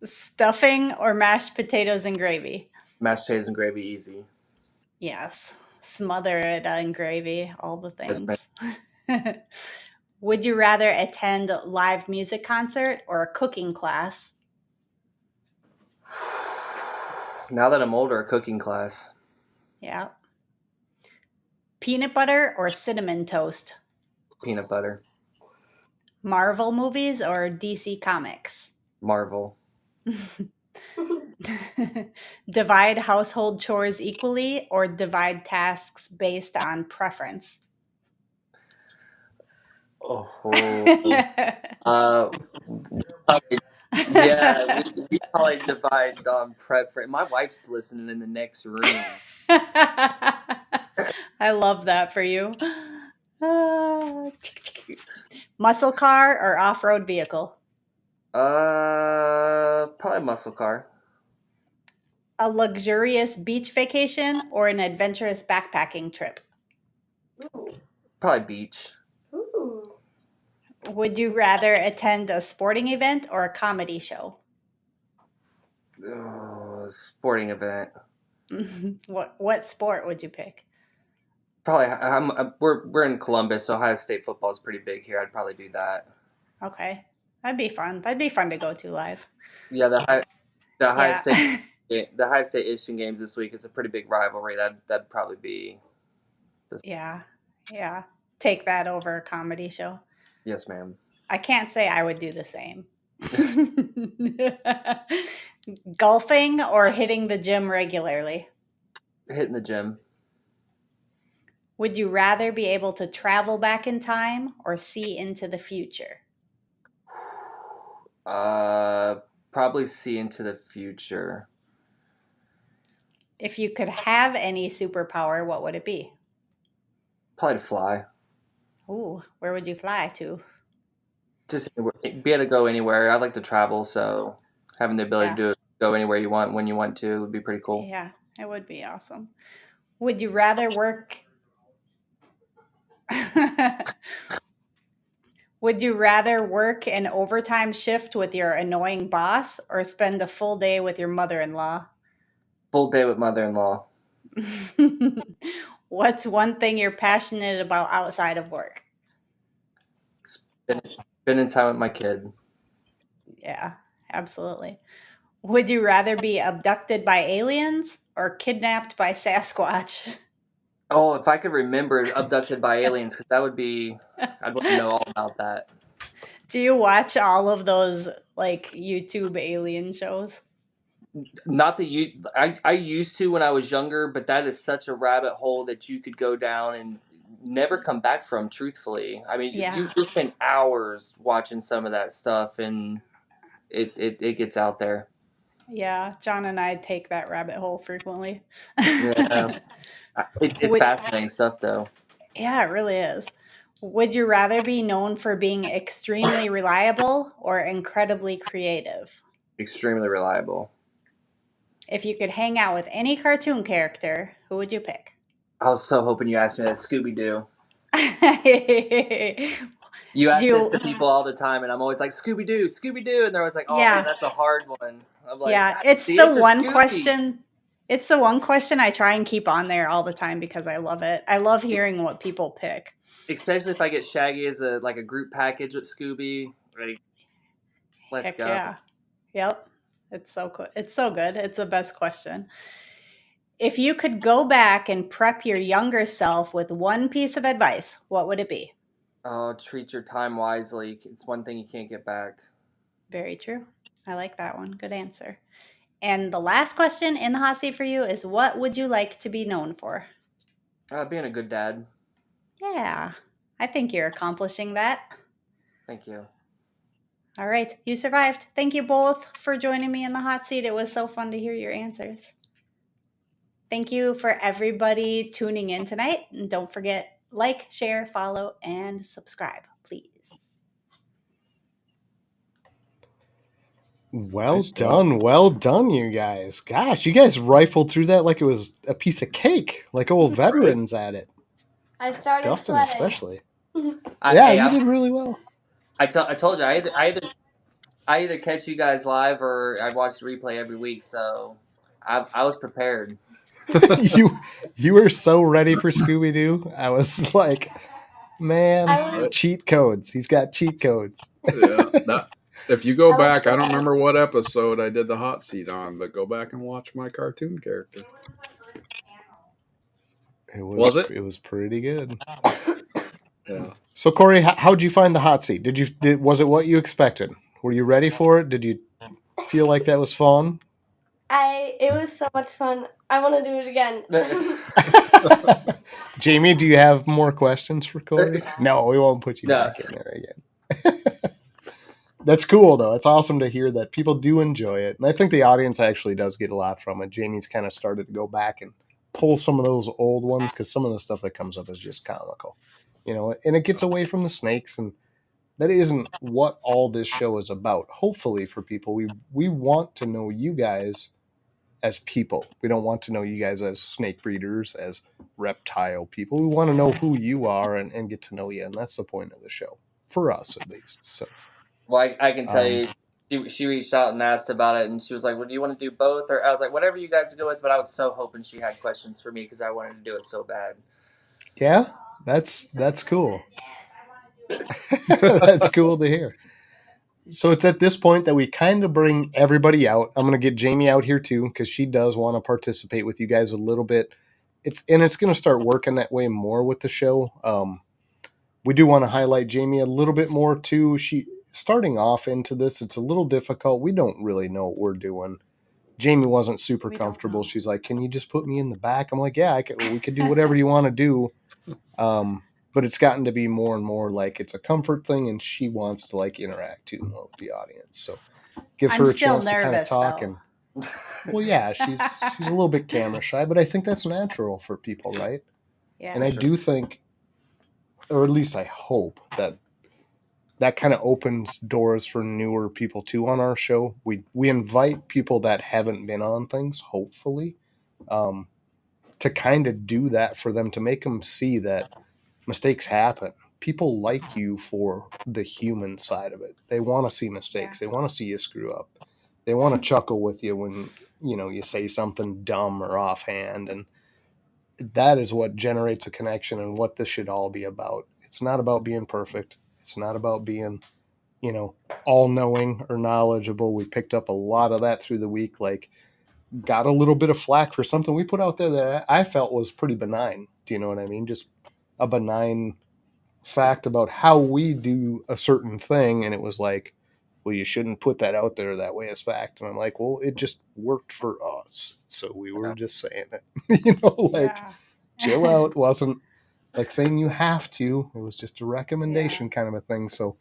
Stuffing or mashed potatoes and gravy? Mashed potatoes and gravy, easy. Yes. Smother it in gravy, all the Yes, things. Would you rather attend a live music concert or a cooking class? Now that I'm older, a cooking class. Yeah. Peanut butter or cinnamon toast? Peanut butter. Marvel movies or DC Comics? Marvel. Divide household chores equally or divide tasks based on preference? Oh. Yeah, we probably divide preference. My wife's listening in the next room. I love that for you. Muscle car or off-road vehicle? Probably muscle car. A luxurious beach vacation or an adventurous backpacking trip? Ooh. Probably beach. Ooh. Would you rather attend a sporting event or a comedy show? Oh, sporting event. What sport would you pick? Probably. We're in Columbus, so Ohio State football is pretty big here. I'd probably do that. Okay. That'd be fun. That'd be fun to go to live. Yeah, the Ohio Yeah. State the Ohio State Michigan games this week. It's a pretty big rivalry. That'd probably be. Yeah. Yeah. Take that over a comedy show. Yes, ma'am. I can't say I would do the same. Golfing or hitting the gym regularly? Hitting the gym. Would you rather be able to travel back in time or see into the future? Probably see into the future. If you could have any superpower, what would it be? Probably to fly. Ooh, where would you fly to? Just be able to go anywhere. I like to travel, so having the ability to go anywhere you want when you want to would be pretty cool. Yeah, it would be awesome. Would you rather work? Would you rather work an overtime shift with your annoying boss or spend a full day with your mother-in-law? Full day with mother-in-law. What's one thing you're passionate about outside of work? Spending time with my kid. Yeah, absolutely. Would you rather be abducted by aliens or kidnapped by Sasquatch? Oh, if I could remember abducted by aliens, because that would be, I'd want to know all about that. Do you watch all of those like YouTube alien shows? Not that I used to when I was younger, but that is such a rabbit hole that you could go down and never come back from, truthfully. I mean, Yeah. you spend hours watching some of that stuff, and it gets out there. Yeah, John and I take that rabbit hole frequently. Yeah. It's fascinating stuff, though. Yeah, it really is. Would you rather be known for being extremely reliable or incredibly creative? Extremely reliable. If you could hang out with any cartoon character, who would you pick? I was so hoping you asked me that. Scooby-Doo. You ask this to people all the time, and I'm always like, Scooby-Doo, Scooby-Doo, and they're always like, oh, Yeah. man, that's a hard one. I'm like, Yeah, "God, it's the the answer's one Scooby." question. It's the one question I try and keep on there all the time because I love it. I love hearing what people pick. Especially if I get Shaggy as a group package with Scooby. Like, let's Heck go. yeah. Yep. It's so cool. It's so good. It's the best question. If you could go back and prep your younger self with one piece of advice, what would it be? Oh, treat your time wisely. It's one thing you can't get back. Very true. I like that one. Good answer. And the last question in the hot seat for you is, what would you like to be known for? Being a good dad. Yeah, I think you're accomplishing that. Thank you. All right, you survived. Thank you both for joining me in the hot seat. It was so fun to hear your answers. Thank you for everybody tuning in tonight. And don't forget, like, share, follow, and subscribe, please. Well done, you guys. Gosh, you guys rifled through that like it was a piece of cake, like old veterans at it. I started Dustin sweating. especially. Hey, you did really well. I told you, I either catch you guys live or I watch the replay every week, so I was prepared. you were so ready for Scooby-Doo. I was like, man, cheat codes. He's got cheat codes. Yeah. If you go back, I don't remember what episode I did the hot seat on, but go back and watch my cartoon character. It was pretty good. Yeah. So Corey, how'd you find the hot seat? Was it what you expected? Were you ready for it? Did you feel like that was fun? It was so much fun. I want to do it again. Jamie, do you have more questions for Corey? No, we won't put you back in there again. That's cool, though. It's awesome to hear that people do enjoy it. And I think the audience actually does get a lot from it. Jamie's kind of started to go back and pull some of those old ones because some of the stuff that comes up is just comical. And it gets away from the snakes, and that isn't what all this show is about. Hopefully for people, we want to know you guys as people. We don't want to know you guys as snake breeders, as reptile people. We want to know who you are and get to know you, and that's the point of the show, for us at least. So, well, I can tell you, she reached out and asked about it, and she was like, "Well, do you want to do both?" Or I was like, "Whatever you guys go with." But I was so hoping she had questions for me because I wanted to do it so bad. Yeah, that's cool. That's cool to hear. So it's at this point that we kind of bring everybody out. I'm going to get Jamie out here too because she does want to participate with you guys a little bit. It's going to start working that way more with the show. We do want to highlight Jamie a little bit more too. She starting off into this, it's a little difficult. We don't really know what we're doing. Jamie wasn't super comfortable. She's like, "Can you just put me in the back?" I'm like, "Yeah, we could do whatever you want to do." But it's gotten to be more and more like it's a comfort thing, and she wants to like interact too more with the audience. So gives her a chance to kind of talk. And well, yeah, she's a little bit camera shy, but I think that's natural for people, right? Yeah. And I do think, or at least I hope that kind of opens doors for newer people too on our show. We invite people that haven't been on things, hopefully, to kind of do that for them, to make them see that mistakes happen. People like you for the human side of it. They want to see mistakes. They want to see you screw up. They want to chuckle with you when, you say something dumb or offhand. And that is what generates a connection and what this should all be about. It's not about being perfect. It's not about being, all knowing or knowledgeable. We picked up a lot of that through the week. Like, got a little bit of flack for something we put out there that I felt was pretty benign. Do you know what I mean? Just a benign fact about how we do a certain thing. And it was like, well, you shouldn't put that out there that way as fact. And I'm like, well, it just worked for us. So we were just saying it, chill out. Wasn't like saying you have to, it was just a recommendation kind of a thing. So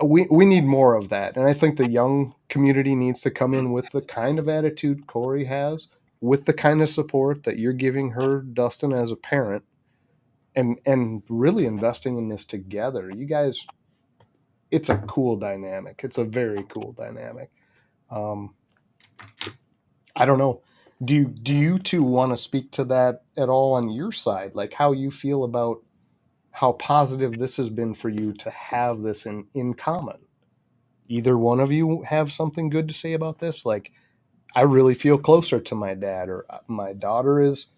we need more of that. And I think the young community needs to come in with the kind of attitude Corey has, with the kind of support that you're giving her, Dustin, as a parent, and really investing in this together. You guys, it's a cool dynamic. It's a very cool dynamic. I don't know. Do you two want to speak to that at all on your side? Like how you feel about how positive this has been for you to have this in common? Either one of you have something good to say about this? Like, I really feel closer to my dad, or my daughter is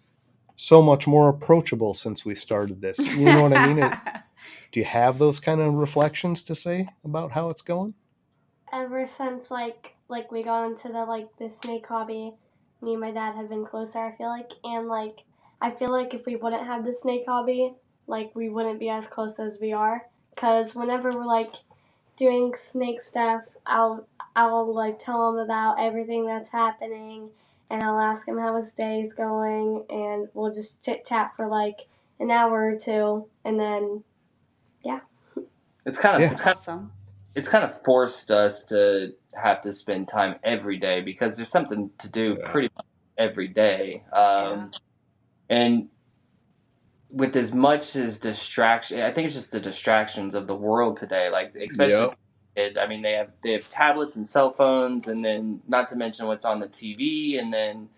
so much more approachable since we started this. You know what I mean? Do you have those kind of reflections to say about how it's going? Ever since like we got into the snake hobby, me and my dad have been closer, I feel like. And I feel like if we wouldn't have the snake hobby, we wouldn't be as close as we are. Because whenever we're doing snake stuff, I'll tell him about everything that's happening, and I'll ask him how his day's going, and we'll just chit chat for an hour or two, and then It's kind of awesome. It's kind of forced us to have to spend time every day because there's something to do pretty much every day. And with as much as distraction, I think it's just the distractions of the world today. Especially, I mean, they have tablets and cell phones, and then not to mention what's on the TV, and then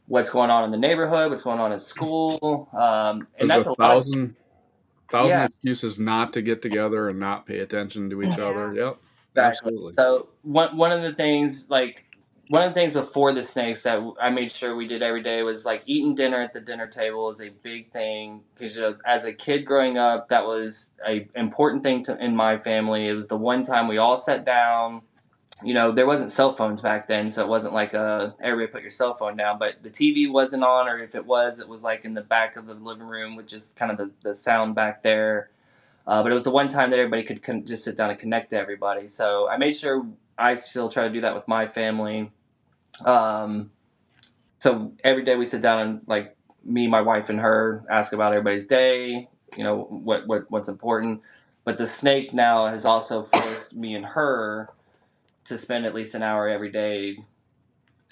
what's going on in the neighborhood, what's going on at school. And there's that's a thousand excuses not to get together and not pay attention to each other. Yep, exactly. Absolutely. So one of the things before the snakes that I made sure we did every day was eating dinner at the dinner table is a big thing because as a kid growing up, that was a important thing in my family. It was the one time we all sat down. There wasn't cell phones back then, so it wasn't everybody put your cell phone down, but the TV wasn't on, or if it was in the back of the living room with just kind of the sound back there. But it was the one time that everybody could just sit down and connect to everybody. So I made sure I still try to do that with my family. So every day we sit down and me, my wife, and her ask about everybody's day, what's important. But the snake now has also forced me and her to spend at least an hour every day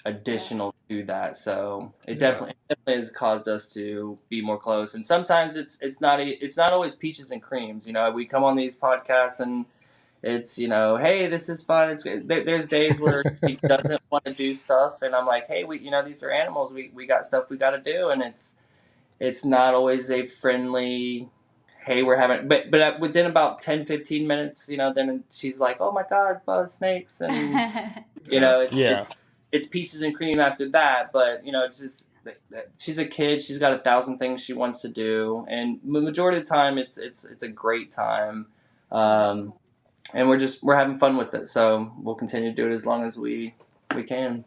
additional to that. So it definitely has caused us to be more close. And sometimes it's not always peaches and creams. We come on these podcasts and it's, hey, this is fun. It's there's days where he doesn't want to do stuff, and I'm like, hey, these are animals. We got stuff we got to do, and it's not always a friendly, hey, we're having, but within about 10, 15 minutes, you know, then she's like, oh my God, snakes. And, you know, it's peaches and cream after that. But, you know, it's just, she's a kid. She's got 1,000 things she wants to do. And the majority of the time, it's a great time. And we're having fun with it. So we'll continue to do it as long as we can.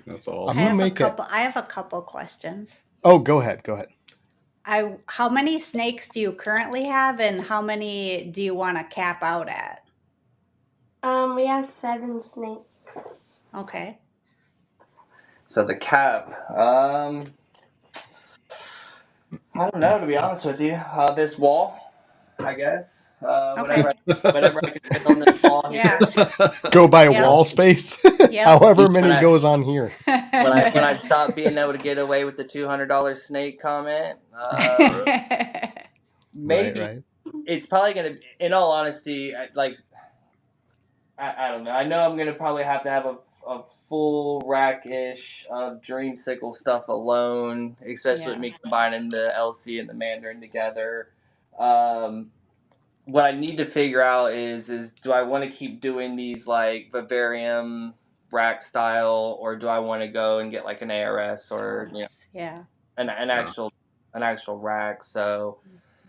That's awesome. I have a couple questions. Oh, go ahead. How many snakes do you currently have, and how many do you want to cap out at? We have 7 snakes. Okay. So the cap, I don't know, to be honest with you. This wall, I guess. Whatever I can fit on this wall here. Yeah. Go by wall space. However many goes on here. When I stop being able to get away with the $200 snake comment, maybe right. It's probably gonna. In all honesty, I don't know. I know I'm gonna probably have to have a full rack-ish of dreamsicle stuff alone, especially with me combining the LC and the Mandarin together. What I need to figure out is do I want to keep doing these like vivarium rack style, or do I want to go and get like an ARS or an actual rack? So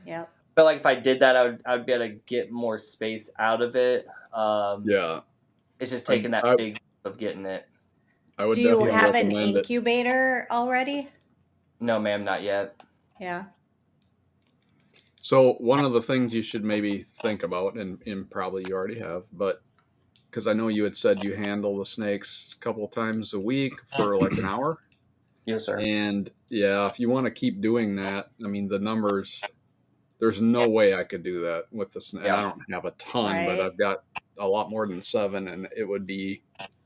yeah. But like if I did that, I would be able to get more space out of it. It's just taking that big of getting it. Do you have an incubator already? No, ma'am, not yet. Yeah. So one of the things you should maybe think about, and probably you already have, but because I know you had said you handle the snakes a couple of times a week for like an hour. Yes, sir. And if you want to keep doing that, I mean, the numbers, there's no way I could do that with the snake. I don't have a ton, but I've got a lot more than 7, and it would be,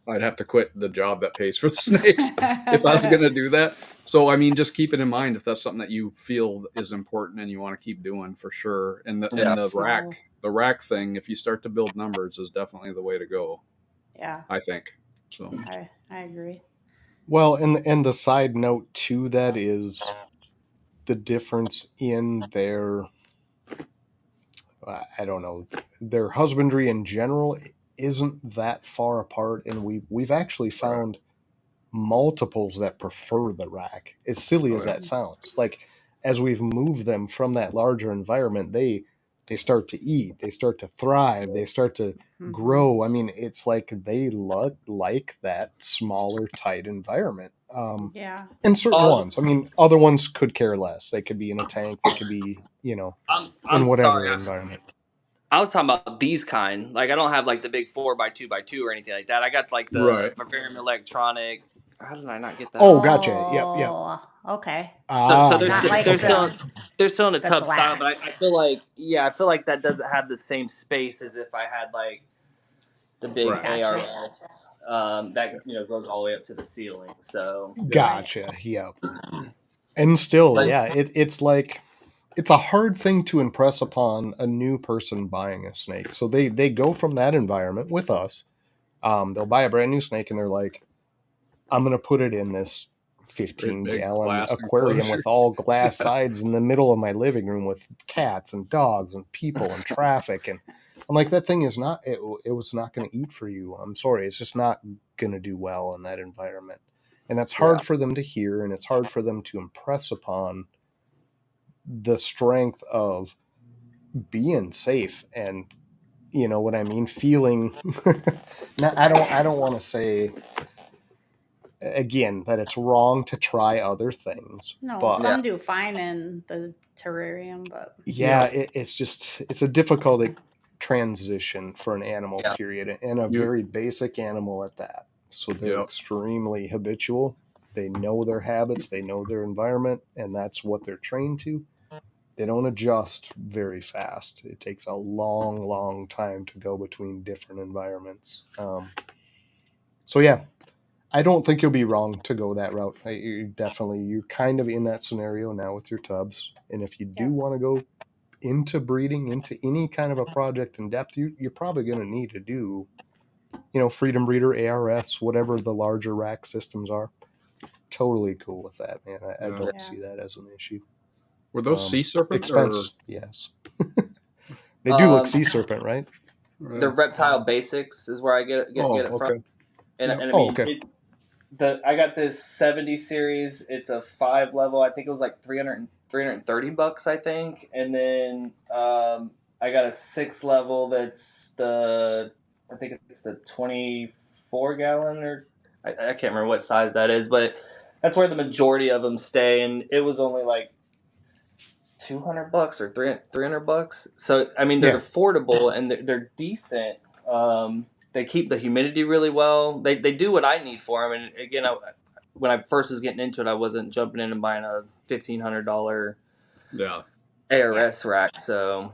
I'd have to quit the job that pays for the snakes if I was going to do that. So, I mean, just keep it in mind if that's something that you feel is important and you want to keep doing for sure. And the rack thing, if you start to build numbers, is definitely the way to go. Yeah, I think so. I agree. Well, and the side note to that is the difference in their, I don't know, their husbandry in general isn't that far apart, and we've actually found multiples that prefer the rack, as silly as that sounds. Like, as we've moved them from that larger environment, they start to eat, they start to thrive, they start to grow. I mean, it's like they like that smaller, tight environment. And certain ones, I mean, other ones could care less. They could be in a tank, they could be, in whatever environment. I was talking about these kind. Like, I don't have like the big 4x2x2 or anything like that. I got like the vivarium electronic. How did I not get that? Oh, gotcha. Yep. Okay. So they're still in the tub style, but I feel like that doesn't have the same space as if I had like the big ARS that goes all the way up to the ceiling. So gotcha. Yep. And still, it's like, it's a hard thing to impress upon a new person buying a snake. So they go from that environment with us. They'll buy a brand new snake and they're like, I'm going to put it in this 15-gallon aquarium with all glass sides in the middle of my living room with cats and dogs and people and traffic. And I'm like, that thing is not, it was not going to eat for you. I'm sorry. It's just not going to do well in that environment. And that's hard for them to hear. And it's hard for them to impress upon the strength of being safe. And you know what I mean? Feeling, I don't want to say, again, that it's wrong to try other things. No, but some do fine in the terrarium, but it's a difficult transition for an animal, period, and a very basic animal at that. So they're extremely habitual. They know their habits, they know their environment, and that's what they're trained to. They don't adjust very fast. It takes a long, long time to go between different environments. I don't think you'll be wrong to go that route. You're kind of in that scenario now with your tubs. And if you do want to go into breeding, into any kind of a project in depth, you're probably going to need to do, Freedom Breeder, ARS, whatever the larger rack systems are. Totally cool with that, man. I don't see that as an issue. Were those sea serpent expense? Yes, they do look sea serpent, right? The Reptile Basics is where I get it from. Okay. And, Yep. and I mean, I got this 70 series. It's a 5 level. I think it was like $330, I think. And then I got a 6 level. That's I think it's the 24 gallon, or I can't remember what size that is, but that's where the majority of them stay. And it was only like $200 or $300. So I mean, they're affordable and they're decent. They keep the humidity really well. They do what I need for them. And again, when I first was getting into it, I wasn't jumping in and buying a $1,500 ARS rack. So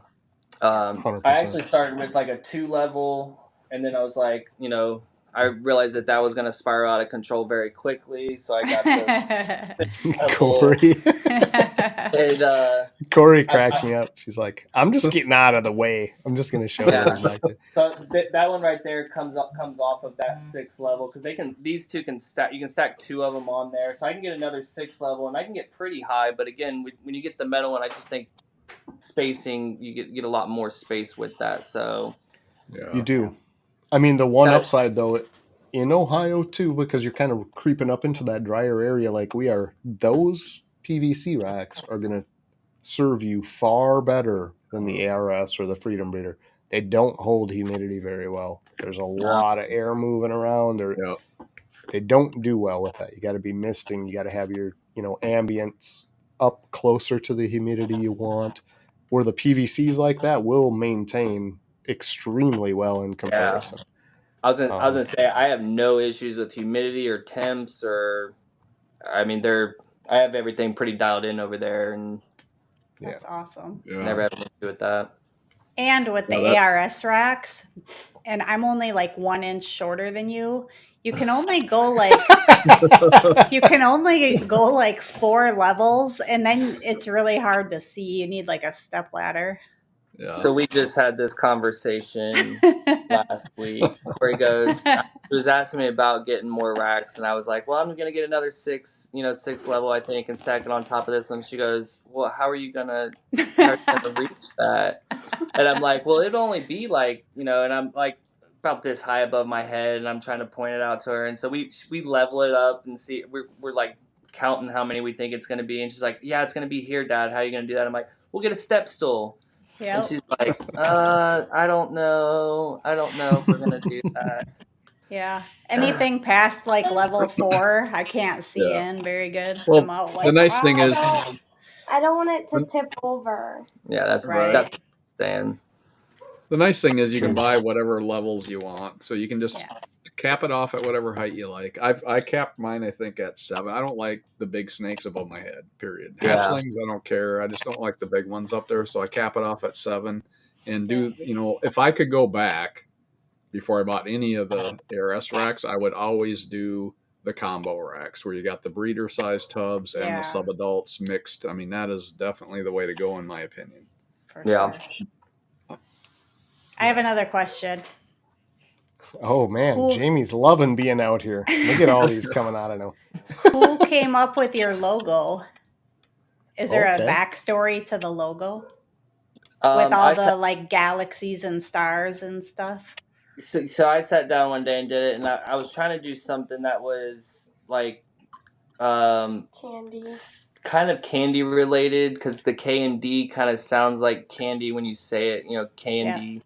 I actually started with like a 2 level, and then I was like, I realized that was going to spiral out of control very quickly. So I got the Corey. And, Corey cracks me up. She's like, I'm just getting out of the way. I'm just going to show you back there. So that one right there comes off of that 6 level, because these two can stack. You can stack 2 of them on there, so I can get another 6 level, and I can get pretty high. But again, when you get the metal one, I just think spacing, you get a lot more space with that. So you do. I mean, the one upside though, in Ohio too, because you're kind of creeping up into that drier area like we are, those PVC racks are going to serve you far better than the ARS or the Freedom Breeder. They don't hold humidity very well. There's a lot of air moving around. They don't do well with that. You got to be misting. You got to have your ambience up closer to the humidity you want. Where the PVCs like that will maintain extremely well in comparison. I was gonna say I have no issues with humidity or temps, or I mean I have everything pretty dialed in over there, and that's awesome. Never had an issue with that. And with the ARS racks, and I'm only like 1 inch shorter than you. You can only go like 4 levels, and then it's really hard to see. You need like a step ladder. Yeah. So we just had this conversation last week. Corey he was asking me about getting more racks, and I was like, well, I'm going to get another 6 level, I think, and stack it on top of this one. She goes, well, how are you going to reach that? And I'm like, well, it'd only be like, and I'm like about this high above my head, and I'm trying to point it out to her. And so we level it up and see, we're like counting how many we think it's going to be. And she's like, yeah, it's going to be here, Dad. How are you going to do that? I'm like, we'll get a step stool. Yep. And she's like, I don't know if we're going to do that. Yeah. Anything past like level 4, I can't see in very good. Well, I'm out like, the nice thing is, I don't want it to tip over. Yeah, that's right. That's what I'm saying. The nice thing is you can buy whatever levels you want, so you can just cap it off at whatever height you like. I capped mine, I think, at 7. I don't like the big snakes above my head, period. Hatchlings, I don't care. I just don't like the big ones up there, so I cap it off at 7. And do, if I could go back before I bought any of the ARS racks, I would always do the combo racks where you got the breeder size tubs and the sub-adults mixed. I mean, that is definitely the way to go, in my opinion. For sure. I have another question. Oh man, Jamie's loving being out here. Look at all these coming out. I know. Who came up with your logo? Is there a backstory to the logo with all the like galaxies and stars and stuff? So I sat down one day and did it, and I was trying to do something that was like candy, kind of candy related, because the K and D kind of sounds like candy when you say it. K and D.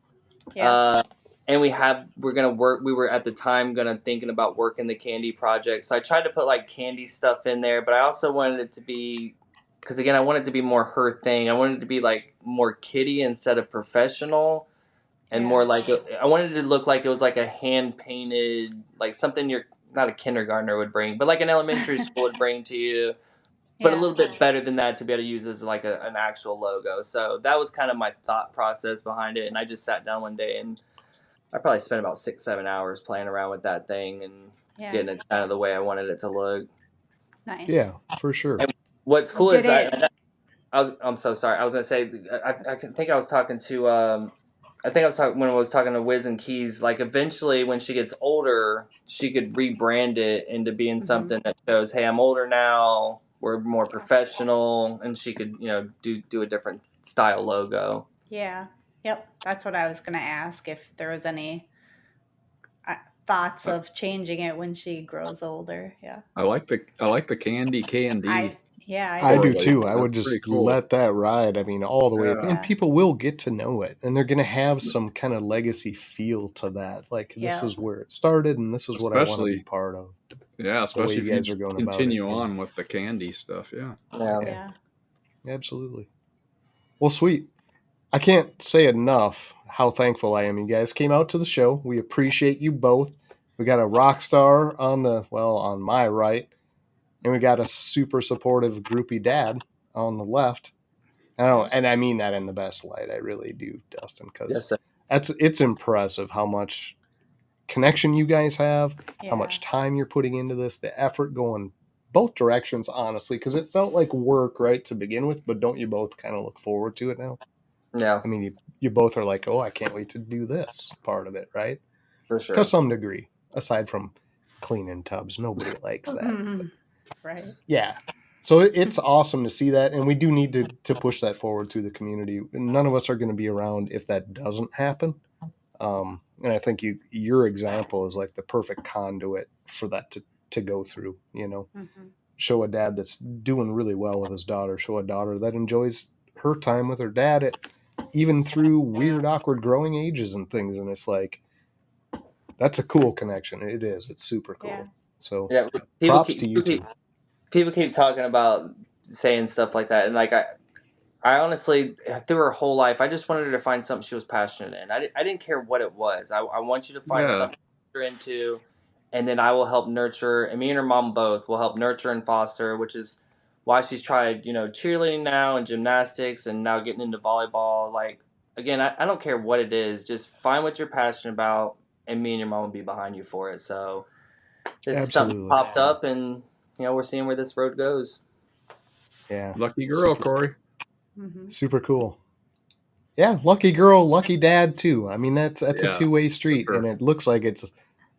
Yeah. And we were at the time thinking about working the candy project. So I tried to put like candy stuff in there, but I also wanted it to be, because again, I wanted it to be more her thing. I wanted it to be like more kiddie instead of professional, and more like, I wanted it to look like it was like a hand painted, like something not a kindergartner would bring, but like an elementary school would bring to you. But a little bit better than that to be able to use as like an actual logo. So that was kind of my thought process behind it. And I just sat down one day and I probably spent about 6-7 hours playing around with that thing and getting it kind of the way I wanted it to look. Nice. Yeah, for sure. And what's cool is I'm so sorry. I was going to say, I think I was talking to, when I was talking to Wiz and Keys, like eventually when she gets older, she could rebrand it into being something that shows, hey, I'm older now. were more professional, and she could, you know, do a different style logo. Yeah. Yep. That's what I was going to ask, if there was any thoughts of changing it when she grows older. Yeah. I like the candy K&D. I do too. I would That's pretty just cool. let that ride. I mean, all the way up. Yeah. And people will get to know it. And they're going to have some kind of legacy feel to that. Like, this is where it started, and this is what I want to be part of. Yeah, especially if you guys are going continue about it, on with the candy stuff. Yeah. Yeah. Absolutely. Well, sweet. I can't say enough how thankful I am you guys came out to the show. We appreciate you both. We got a rock star on my right, and we got a super supportive groupie dad on the left. And I mean that in the best light. I really do, Dustin, because it's impressive how much connection you guys have, how much time you're putting into this, the effort going both directions, honestly, because it felt like work, right, to begin with, but don't you both kind of look forward to it now? Yeah. I mean, you both are like, oh, I can't wait to do this part of it, right? For sure. To some degree, aside from cleaning tubs. Nobody likes that. Right. Yeah. So it's awesome to see that, and we do need to push that forward through the community. None of us are going to be around if that doesn't happen. And I think your example is like the perfect conduit for that to go through, you know. Mm-hmm. Show a dad that's doing really well with his daughter. Show a daughter that enjoys her time with her dad, even through weird, awkward growing ages and things. And it's like, that's a cool connection. It is. It's super cool. Yeah. So props to you two. People keep talking about saying stuff like that, and like I honestly, through her whole life, I just wanted her to find something she was passionate in. I didn't care what it was. I want you to find something you're into, and then I will help nurture. And me and her mom both will help nurture and foster, which is why she's tried, you know, cheerleading now and gymnastics, and now getting into volleyball. Like, again, I don't care what it is. Just find what you're passionate about, and me and your mom will be behind you for it. So this is something popped up, and you know, we're seeing where this road goes. Yeah. Lucky girl, Corey. Mm-hmm. Super cool. Yeah, lucky girl, lucky dad too. I mean, that's a two-way street, and it looks like it's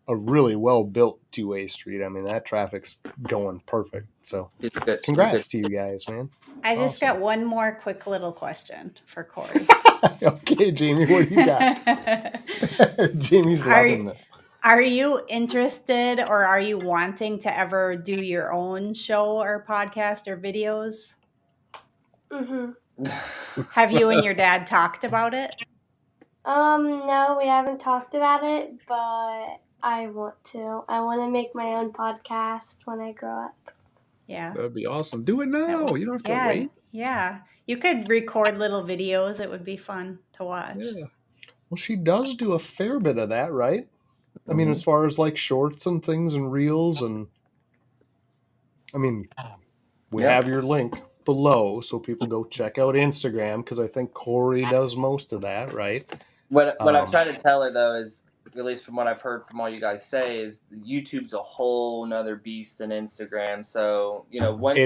a really well-built two-way street. I mean, that traffic's going perfect. So congrats to you guys, man. I just got one more quick little question for Corey. Okay, Jamie, what do you got? Jamie's loving it. Are you interested, or are you wanting to ever do your own show or podcast or videos? Mm-hmm. Have you and your dad talked about it? No, we haven't talked about it, but I want to. I want to make my own podcast when I grow up. Yeah. That'd be awesome. Do it now. You don't have to wait. Yeah. You could record little videos. It would be fun to watch. Yeah. Well, she does do a fair bit of that, right? I mean, as far as like shorts and things and reels, and I mean, we have your link below, so people go check out Instagram, because I think Corey does most of that, right? What I'm trying to tell her though is, at least from what I've heard from all you guys say, is YouTube's a whole nother beast than Instagram. So, you know, once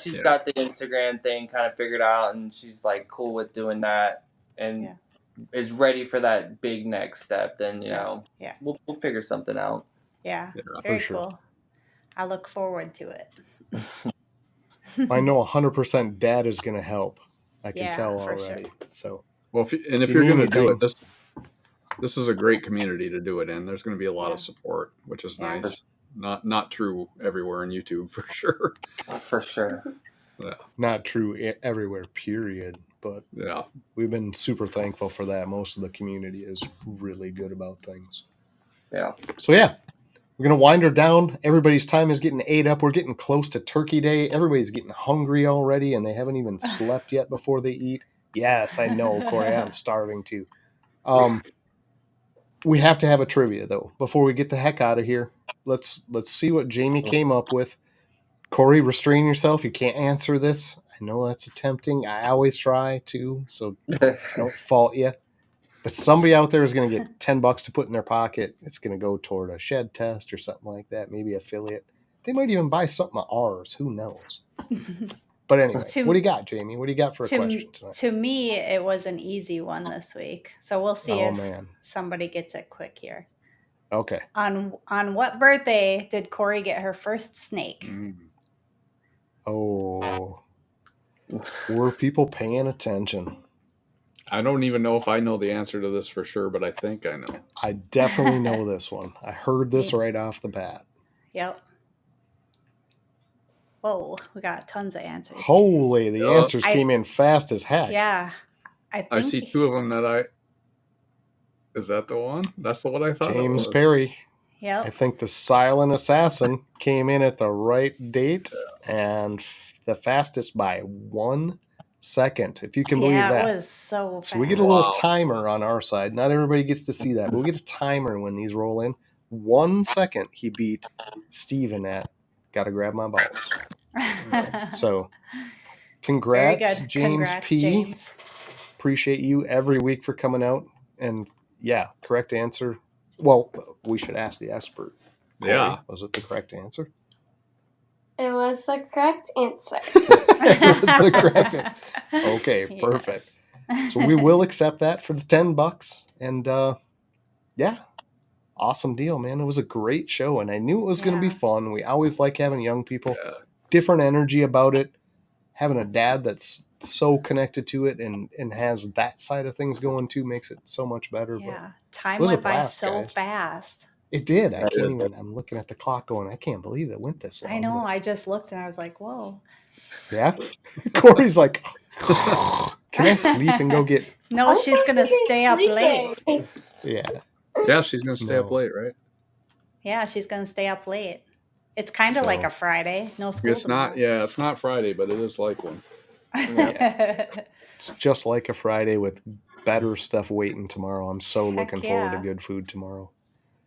she's got the Instagram thing kind of figured out, and she's like cool with doing that, and is ready for that big next step, then you know, we'll figure something out. Yeah, very cool. I look forward to it. I know 100% Dad is going to help. I can tell already. Sure. So, well, if you're going to do it, this is a great community to do it in. There's going to be a lot of support, which is nice. Not true everywhere in YouTube, for sure. For sure. Yeah. Not true everywhere, period. But we've been super thankful for that. Most of the community is really good about things. Yeah. So we're going to wind her down. Everybody's time is getting ate up. We're getting close to Turkey Day. Everybody's getting hungry already, and they haven't even slept yet before they eat. Yes, I know, Corey. I'm starving too. We have to have a trivia, though, before we get the heck out of here. Let's see what Jamie came up with. Corey, restrain yourself. You can't answer this. I know that's tempting. I always try to, so I don't fault you. But somebody out there is going to get $10 to put in their pocket. It's going to go toward a shed test or something like that, maybe affiliate. They might even buy something of ours. Who knows? But anyway, what do you got, Jamie? What do you got for a question tonight? To me, it was an easy one this week. So we'll see if somebody gets it quick here. Okay. On what birthday did Corey get her first snake? Oh, were people paying attention? I don't even know if I know the answer to this for sure, but I think I know. I definitely know this one. I heard this right off the bat. Yep. Whoa, we got tons of answers. Holy, the answers came in fast as heck. Yeah. I see two of them that Is that the one? That's the one I thought James it was. Perry. Yep. I think the Silent Assassin came in at the right date and the fastest by 1 second, if you can believe that. Yeah, it was so fast. So we get a little timer on our side. Not everybody gets to see that, but we get a timer when these roll in. 1 second he beat Steven at Gotta Grab My Balls. So congrats, Very good. James Congrats, P. James. Appreciate you every week for coming out. And yeah, correct answer. Well, we should ask the expert. Corey, Yeah. was it the correct answer? It was the correct answer. It was the correct answer. Okay, Yes. perfect. So we will accept that for the $10. And yeah, awesome deal, man. It was a great show, and I knew it was going to be fun. We always like having young people, different energy about it. Having a dad that's so connected to it and has that side of things going too makes it so much better. Yeah, But time was a went by blast, so guys. fast. it did. I can't even. I'm looking at the clock going, I can't believe it went this long. I know. but- I just looked and I was like, whoa. Yeah. Corey's like, can I sleep and go get. No, I'm she's going to supposed to be stay up late. sleeping. Yeah. Yeah, she's gonna stay up No. late, right? Yeah, she's going to stay up late. It's kind of like So- a Friday. No school. It's not. Yeah, it's not Friday, but it is like one. Yeah. It's just like a Friday with better stuff waiting tomorrow. I'm so Heck looking forward to yeah. good food tomorrow.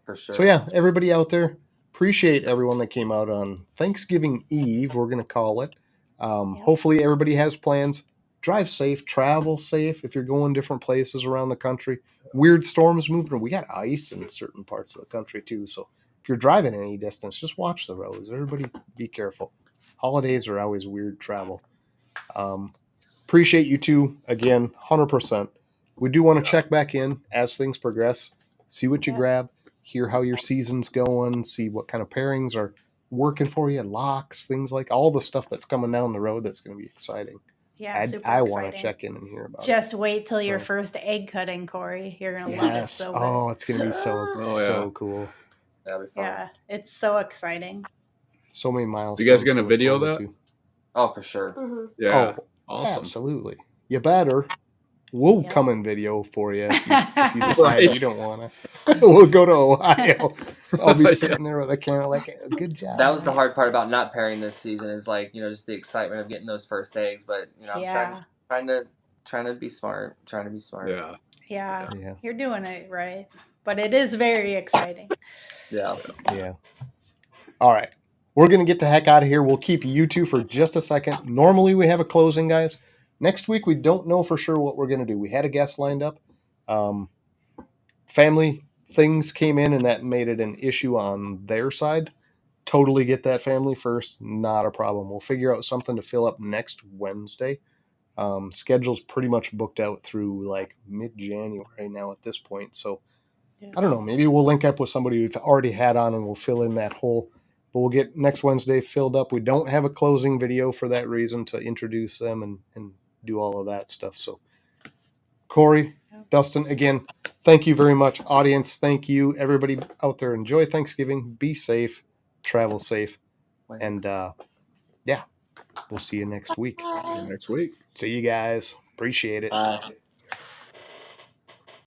For sure. So yeah, everybody out there, appreciate everyone that came out on Thanksgiving Eve, we're going to call it. Yep. Hopefully everybody has plans. Drive safe, travel safe if you're going different places around the country. Weird storms moving. We got ice in certain parts of the country too. So if you're driving any distance, just watch the roads. Everybody be careful. Holidays are always weird travel. Appreciate you two again, 100%. We do want to check back in as things progress, see what you Yep. grab, hear how your season's going, see what kind of pairings are working for you, locks, things like all the stuff that's coming down the road that's going to be exciting. Yeah, super I want to exciting. check in and hear about it. Just wait till your So- first egg cutting, Corey. You're going to love it Yes. so Oh, much. it's going to be so so cool. That'll be fun. Yeah, it's so exciting. So many miles. You guys gonna video that? Oh, for sure. hmm Yeah, Oh, awesome. absolutely. You better. We'll Yeah. come in video for you if you decide Right. you don't want to. We'll go to Ohio. I'll be Yeah. sitting there with a camera like, good job. That was the guys." hard part about not pairing this season is like, just the excitement of getting those first eggs. But I'm Yeah. trying to be smart. Trying to be smart. Yeah. Yeah, Yeah. you're doing it right. But it is very exciting. Yeah. Yeah. All right. We're going to get the heck out of here. We'll keep you two for just a second. Normally we have a closing, guys. Next week, we don't know for sure what we're going to do. We had a guest lined up. Family things came in, and that made it an issue on their side. Totally get that family first. Not a problem. We'll figure out something to fill up next Wednesday. Schedule's pretty much booked out through like mid-January now at this point. So Yeah. I don't know. Maybe we'll link up with somebody we've already had on, and we'll fill in that hole. But we'll get next Wednesday filled up. We don't have a closing video for that reason to introduce them and do all of that stuff. So, Corey, Dustin, again, thank you very much. Audience, thank you. Everybody out there, enjoy Thanksgiving. Be safe. Travel safe. And, yeah, we'll see you next week. Next week. See you guys. Appreciate it. Bye.